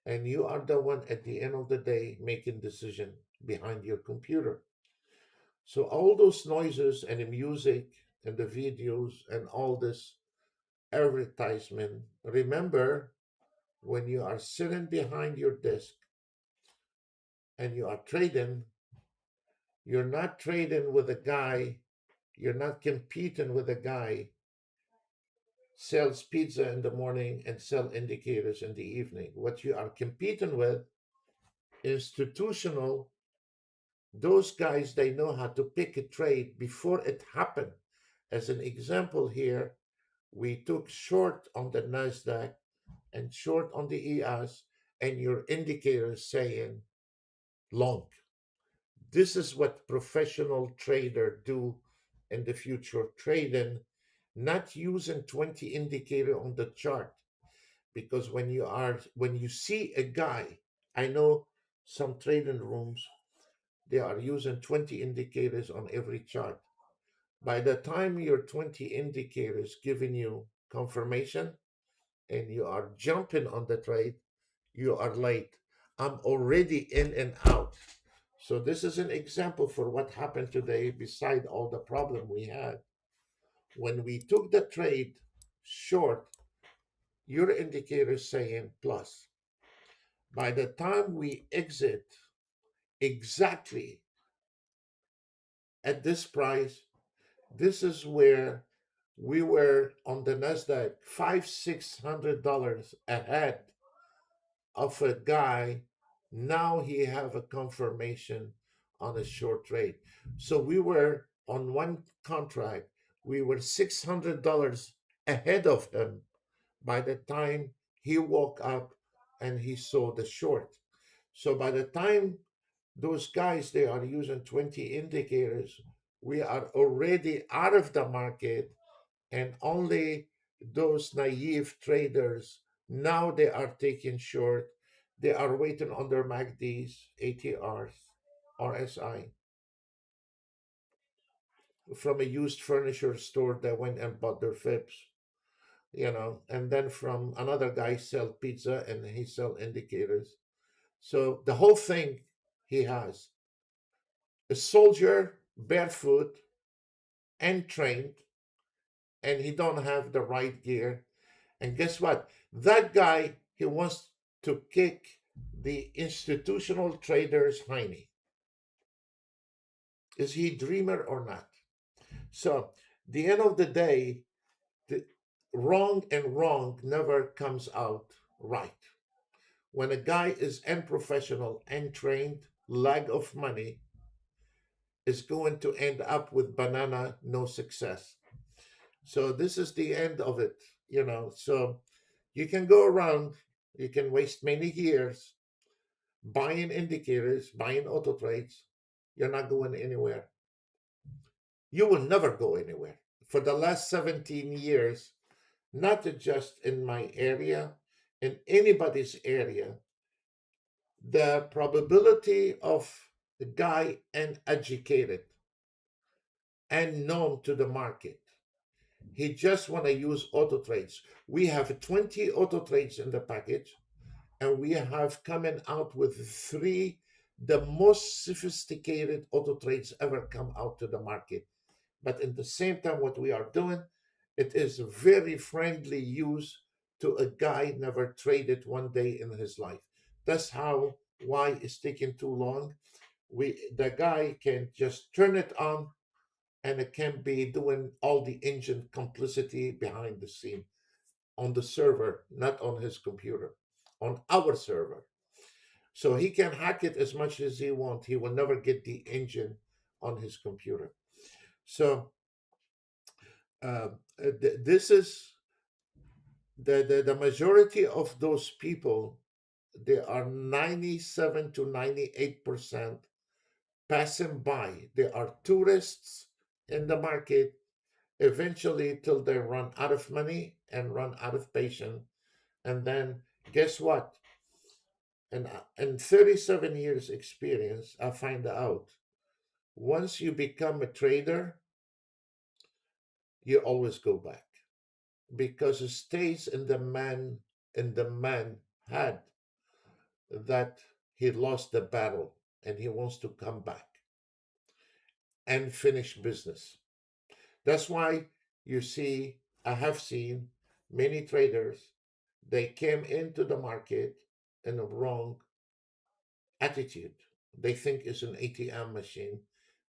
and you are the one at the end of the day making decision behind your computer. So all those noises and the music and the videos and all this advertisement, remember when you are sitting behind your desk and you are trading, you're not trading with a guy, you're not competing with a guy sells pizza in the morning and sell indicators in the evening. What you are competing with Institutional, those guys, they know how to pick a trade before it happened. As an example here, we took short on the NASDAQ and short on the ES, and your indicator saying long. This is what professional trader do in the future trading, not using 20 indicator on the chart. Because when you see a guy, I know some trading rooms, they are using 20 indicators on every chart. By the time your 20 indicators giving you confirmation and you are jumping on the trade, you are late. I'm already in and out. So this is an example for what happened today beside all the problem we had. When we took the trade short, your indicator is saying plus. By the time we exit exactly at this price, this is where we were on the Nasdaq $500-600 ahead of a guy. Now he have a confirmation on a short trade. So we were on one contract, we were $600 ahead of him by the time he woke up and he saw the short. So by the time those guys they are using 20 indicators, we are already out of the market, and only those naive traders now they are taking short. They are waiting on their MACDs, ATRs, RSI from a used furniture store that went and bought their FIPS, and then from another guy sell pizza and he sell indicators. So the whole thing he has a soldier barefoot and trained, and he don't have the right gear. And guess what? That guy, he wants to kick the institutional traders hiney. Is he dreamer or not? So the end of the day, the wrong and wrong never comes out right. When a guy is unprofessional and trained, lack of money is going to end up with banana, no success. So this is the end of it. So you can go around, you can waste many years buying indicators, buying auto trades. You're not going anywhere. You will never go anywhere. For the last 17 years, not just in my area, in anybody's area, the probability of the guy uneducated and known to the market, he just want to use auto trades. We have 20 auto trades in the package, and we have coming out with three the most sophisticated auto trades ever come out to the market. But in the same time, what we are doing, it is very friendly use to a guy never traded one day in his life. That's how why it's taking too long. The guy can just turn it on, and it can be doing all the engine complicity behind the scene on the server, not on his computer, on our server. So he can hack it as much as he wants. He will never get the engine on his computer. So this is the majority of those people. They are 97 to 98% passing by. They are tourists in the market eventually till they run out of money and run out of patience. And then guess what? And in 37 years experience, I find out once you become a trader, you always go back because it stays in the man head that he lost the battle and he wants to come back and finish business. That's why you see, I have seen many traders, they came into the market in a wrong attitude. They think it's an ATM machine.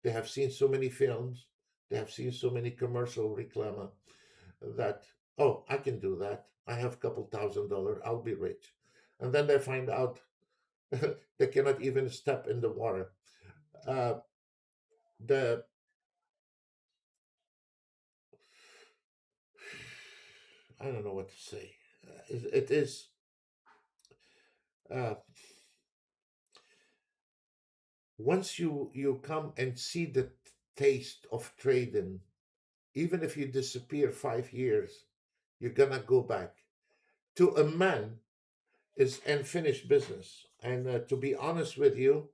They have seen so many films, they have seen so many commercial reclama that, oh, I can do that. I have a couple $1,000, I'll be rich. And then they find out They cannot even step in the water. Uh, the I don't know what to say. It is uh, once you come and see the taste of trading, even if you disappear 5 years, you're gonna go back. To a man, is unfinished business. And to be honest with you,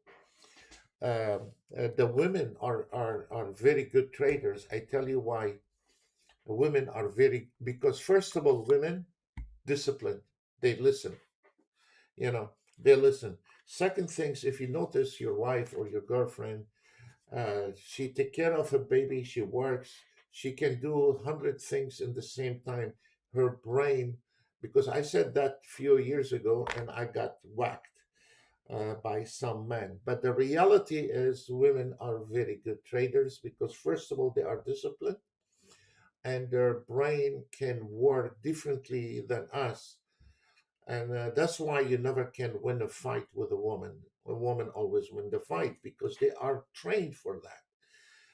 the women are very good traders. I tell you why. Women are very, because first of all, women disciplined. They listen. You know, they listen. Second things, if you notice your wife or your girlfriend, she take care of a baby. She works. She can do 100 things in the same time. Her brain, because I said that few years ago and I got whacked by some men. But the reality is, women are very good traders because, first of all, they are disciplined and their brain can work differently than us. And that's why you never can win a fight with a woman. A woman always win the fight because they are trained for that.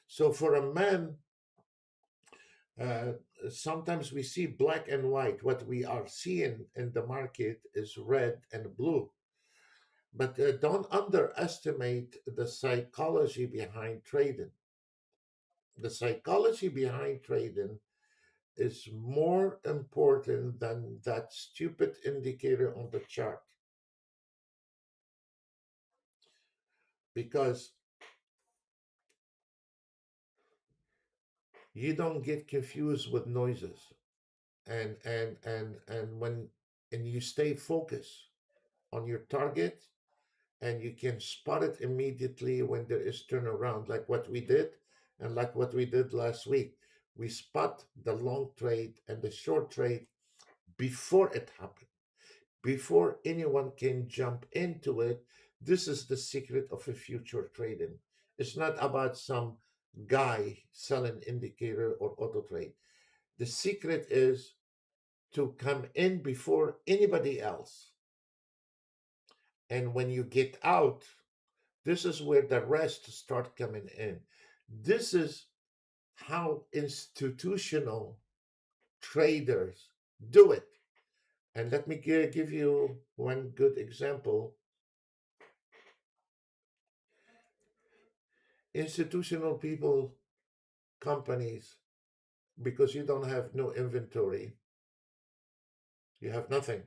So for a man, uh, sometimes we see black and white. What we are seeing in the market is red and blue. But don't underestimate the psychology behind trading. The psychology behind trading is more important than that stupid indicator on the chart, because you don't get confused with noises, and when and you stay focused on your target, and you can spot it immediately when there is turnaround, like what we did, and like what we did last week. We spot the long trade and the short trade before it happened, before anyone can jump into it. This is the secret of a future trading. It's not about some guy selling indicator or auto trade. The secret is to come in before anybody else. And when you get out, this is where the rest start coming in. This is how institutional traders do it. And let me give you one good example. Institutional people, companies, because you don't have no inventory, you have nothing.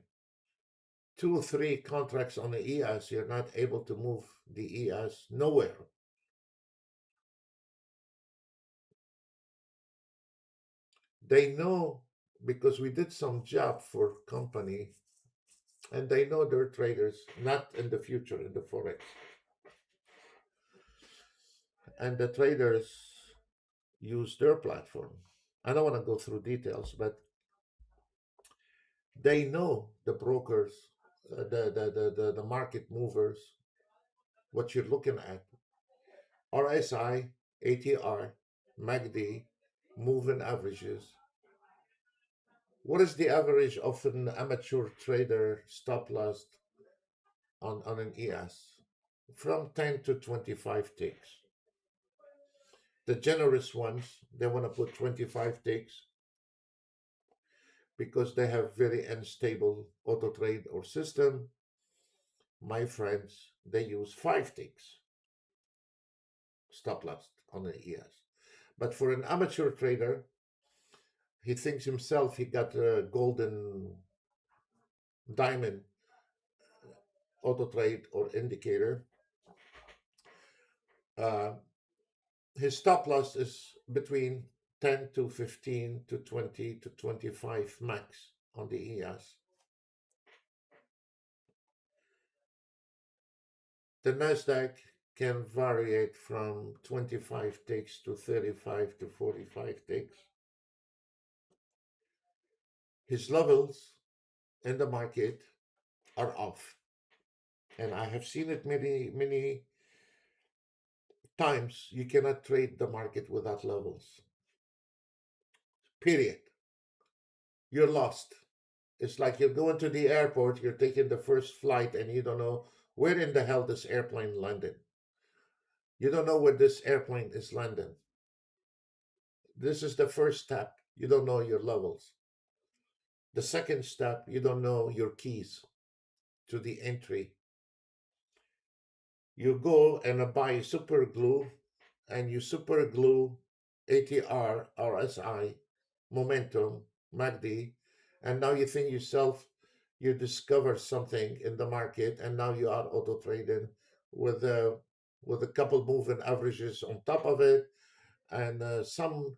2 or 3 contracts on the ES, you're not able to move the ES nowhere. They know, because we did some job for company, and they know they're traders, not in the future in the Forex. And the traders use their platform. I don't want to go through details, but they know the brokers, the market movers, what you're looking at. RSI, ATR, MACD, moving averages. What is the average of an amateur trader stop loss on an ES? From 10 to 25 ticks. The generous ones, they want to put 25 ticks because they have very unstable auto trade or system. My friends, they use 5 ticks stop loss on the ES. But for an amateur trader, he thinks himself he got a golden diamond auto trade or indicator. Uh, his stop loss is between 10 to 15 to 20 to 25 max on the ES. The NASDAQ can vary from 25 ticks to 35 to 45 ticks. His levels in the market are off. And I have seen it many, many times. You cannot trade the market without levels. Period. You're lost. It's like you're going to the airport, you're taking the first flight, and you don't know Where in the hell this airplane landed? You don't know where this airplane is landing. This is the first step. You don't know your levels. The second step, you don't know your keys to the entry. You go and buy super glue and you super glue ATR, RSI, momentum, MACD, and now you think yourself you discover something in the market, and now you are auto trading with a couple moving averages on top of it, and some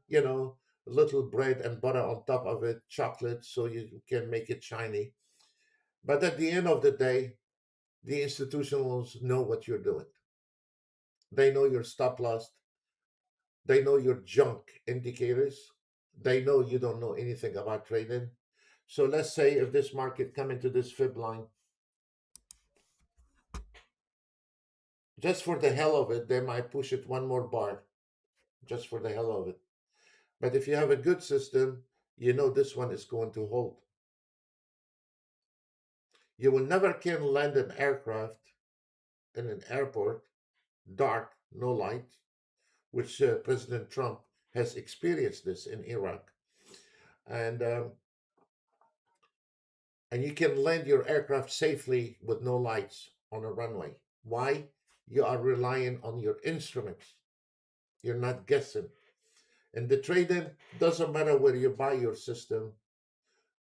little bread and butter on top of it, chocolate, so you can make it shiny. But at the end of the day, the institutionals know what you're doing. They know your stop loss. They know your junk indicators. They know you don't know anything about trading. So let's say if this market come into this fib line, just for the hell of it, they might push it one more bar, just for the hell of it. But if you have a good system, you know this one is going to hold. You will never can land an aircraft in an airport, dark, no light, which President Trump has experienced this in Iraq. And and you can land your aircraft safely with no lights on a runway. Why? You are relying on your instruments. You're not guessing. And the trading doesn't matter where you buy your system,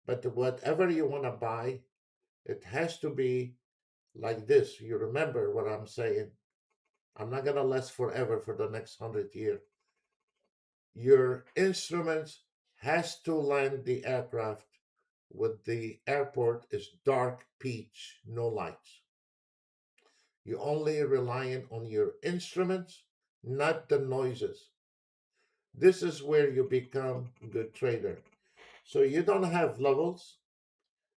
but whatever you want to buy, it has to be like this. You remember what I'm saying. I'm not going to last forever for the next 100 years. Your instruments has to land the aircraft with the airport is dark peach, no lights. You're only relying on your instruments, not the noises. This is where you become a good trader. So you don't have levels.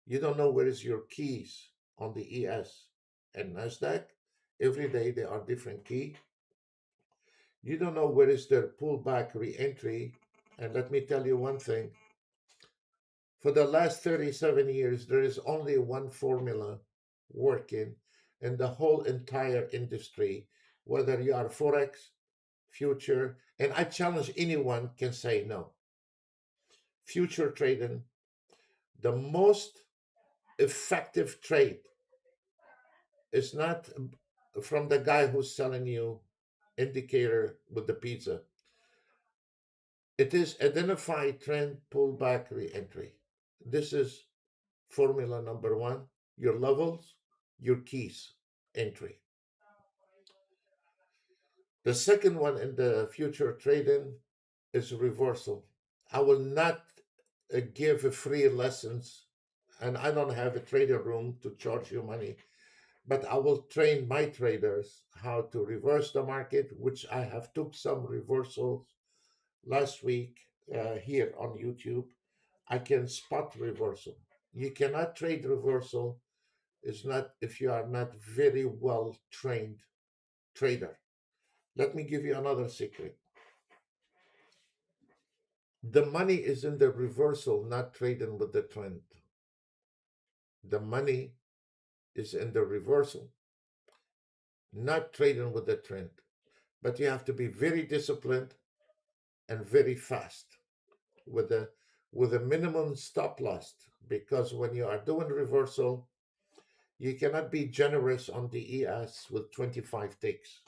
You don't know where is your keys on the ES and NASDAQ. Every day there are different key. You don't know where is their pullback re-entry. And let me tell you one thing. For the last 37 years, there is only one formula working in the whole entire industry, whether you are Forex, future, and I challenge anyone can say no. Future trading, the most effective trade is not from the guy who's selling you indicator with the pizza. It is identify trend pullback re-entry. This is formula number one. Your levels, your keys, entry. The second one in the future trading is reversal. I will not give free lessons, and I don't have a trader room to charge you money, but I will train my traders how to reverse the market, which I have took some reversals last week here on YouTube. I can spot reversal. You cannot trade reversal is not if you are not very well trained trader. Let me give you another secret. The money is in the reversal, not trading with the trend. The money is in the reversal, not trading with the trend. But you have to be very disciplined and very fast with a minimum stop loss, because when you are doing reversal, you cannot be generous on the ES with 25 ticks.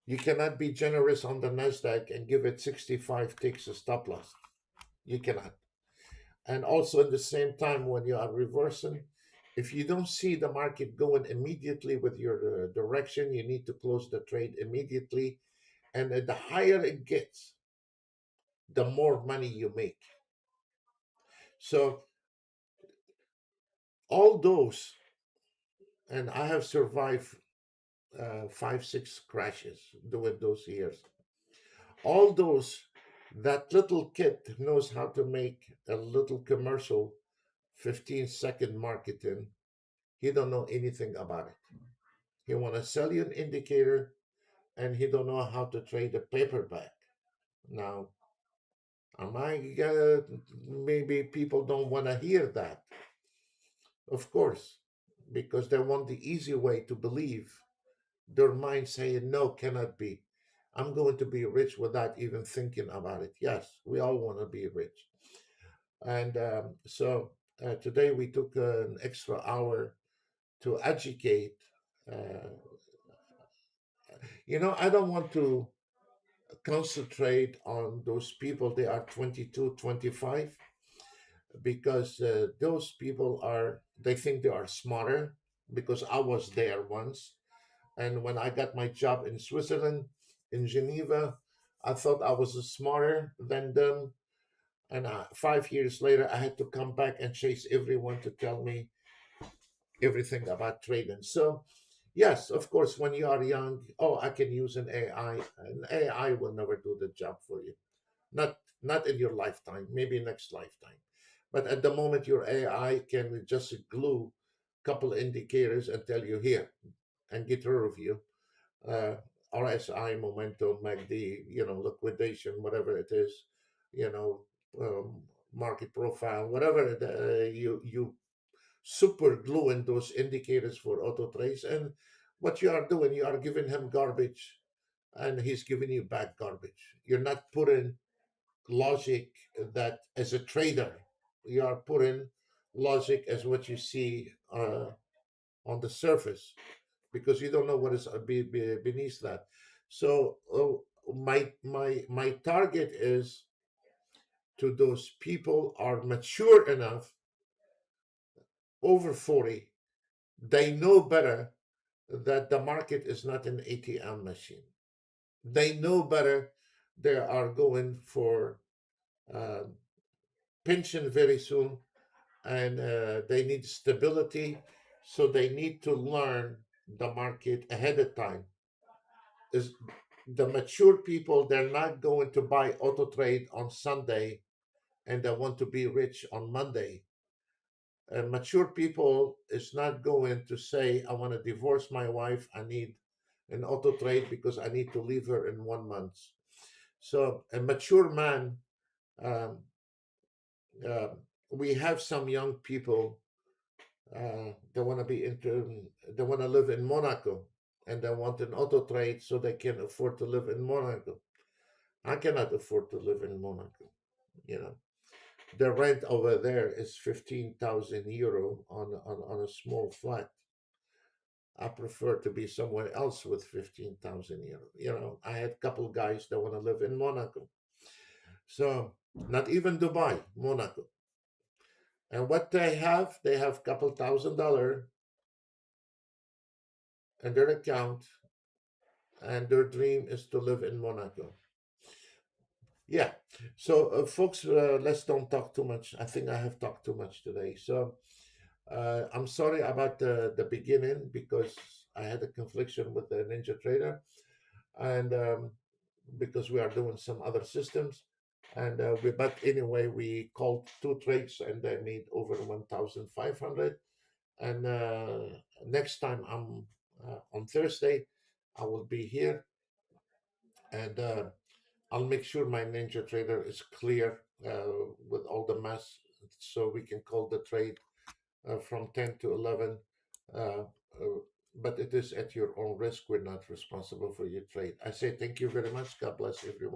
You cannot be generous on the NASDAQ and give it 65 ticks a stop loss. You cannot. And also at the same time, when you are reversing, if you don't see the market going immediately with your direction, you need to close the trade immediately. And the higher it gets, the more money you make. So all those, and I have survived 5, 6 crashes doing those years. All those, that little kid knows how to make a little commercial, 15-second marketing. He don't know anything about it. He want to sell you an indicator, and he don't know how to trade a paperback. Now, am I maybe people don't want to hear that? Of course, because they want the easy way to believe. Their mind saying, no, cannot be. I'm going to be rich without even thinking about it. Yes, we all want to be rich. And today we took an extra hour to educate. Uh, I don't want to concentrate on those people. They are 22, 25, because those people they think they are smarter, because I was there once. And when I got my job in Switzerland, in Geneva, I thought I was smarter than them. And 5 years later, I had to come back and chase everyone to tell me everything about trading. So, yes, of course, when you are young, oh, I can use an AI. An AI will never do the job for you. Not in your lifetime, maybe next lifetime. But at the moment, your AI can just glue a couple indicators and tell you here and get rid of you. uh, RSI, momentum, MACD, liquidation, whatever it is, you know, um, market profile, whatever you super gluing those indicators for auto trades. And what you are doing, you are giving him garbage, and he's giving you back garbage. You're not putting logic that as a trader, you are putting logic as what you see on the surface, because you don't know what is beneath that. So my target is to those people are mature enough, over 40, they know better that the market is not an ATM machine. They know better. They are going for uh, pension very soon, and they need stability, so they need to learn the market ahead of time. Is the mature people, they're not going to buy auto trade on Sunday and they want to be rich on Monday. And mature people is not going to say, I want to divorce my wife, I need an auto trade because I need to leave her in 1 month. So a mature man, um, uh, we have some young people, they want to be into, they want to live in Monaco, and they want an auto trade so they can afford to live in Monaco. I cannot afford to live in Monaco. You know, the rent over there is 15,000 euro on a small flat. I prefer to be somewhere else with 15,000 euro. I had a couple guys that want to live in Monaco. So, not even Dubai, Monaco. And what they have a couple $1,000 in their account, and their dream is to live in Monaco. Yeah. So, folks, let's don't talk too much. I think I have talked too much today. So, I'm sorry about the beginning, because I had a confliction with the Ninja Trader, and because we are doing some other systems. And but anyway, we called two trades and they made over 1,500. And next time I'm on Thursday, I will be here, and I'll make sure my Ninja Trader is clear with all the mess, so we can call the trade from 10 to 11. Uh, uh, but it is at your own risk. We're not responsible for your trade. I say thank you very much. God bless everyone.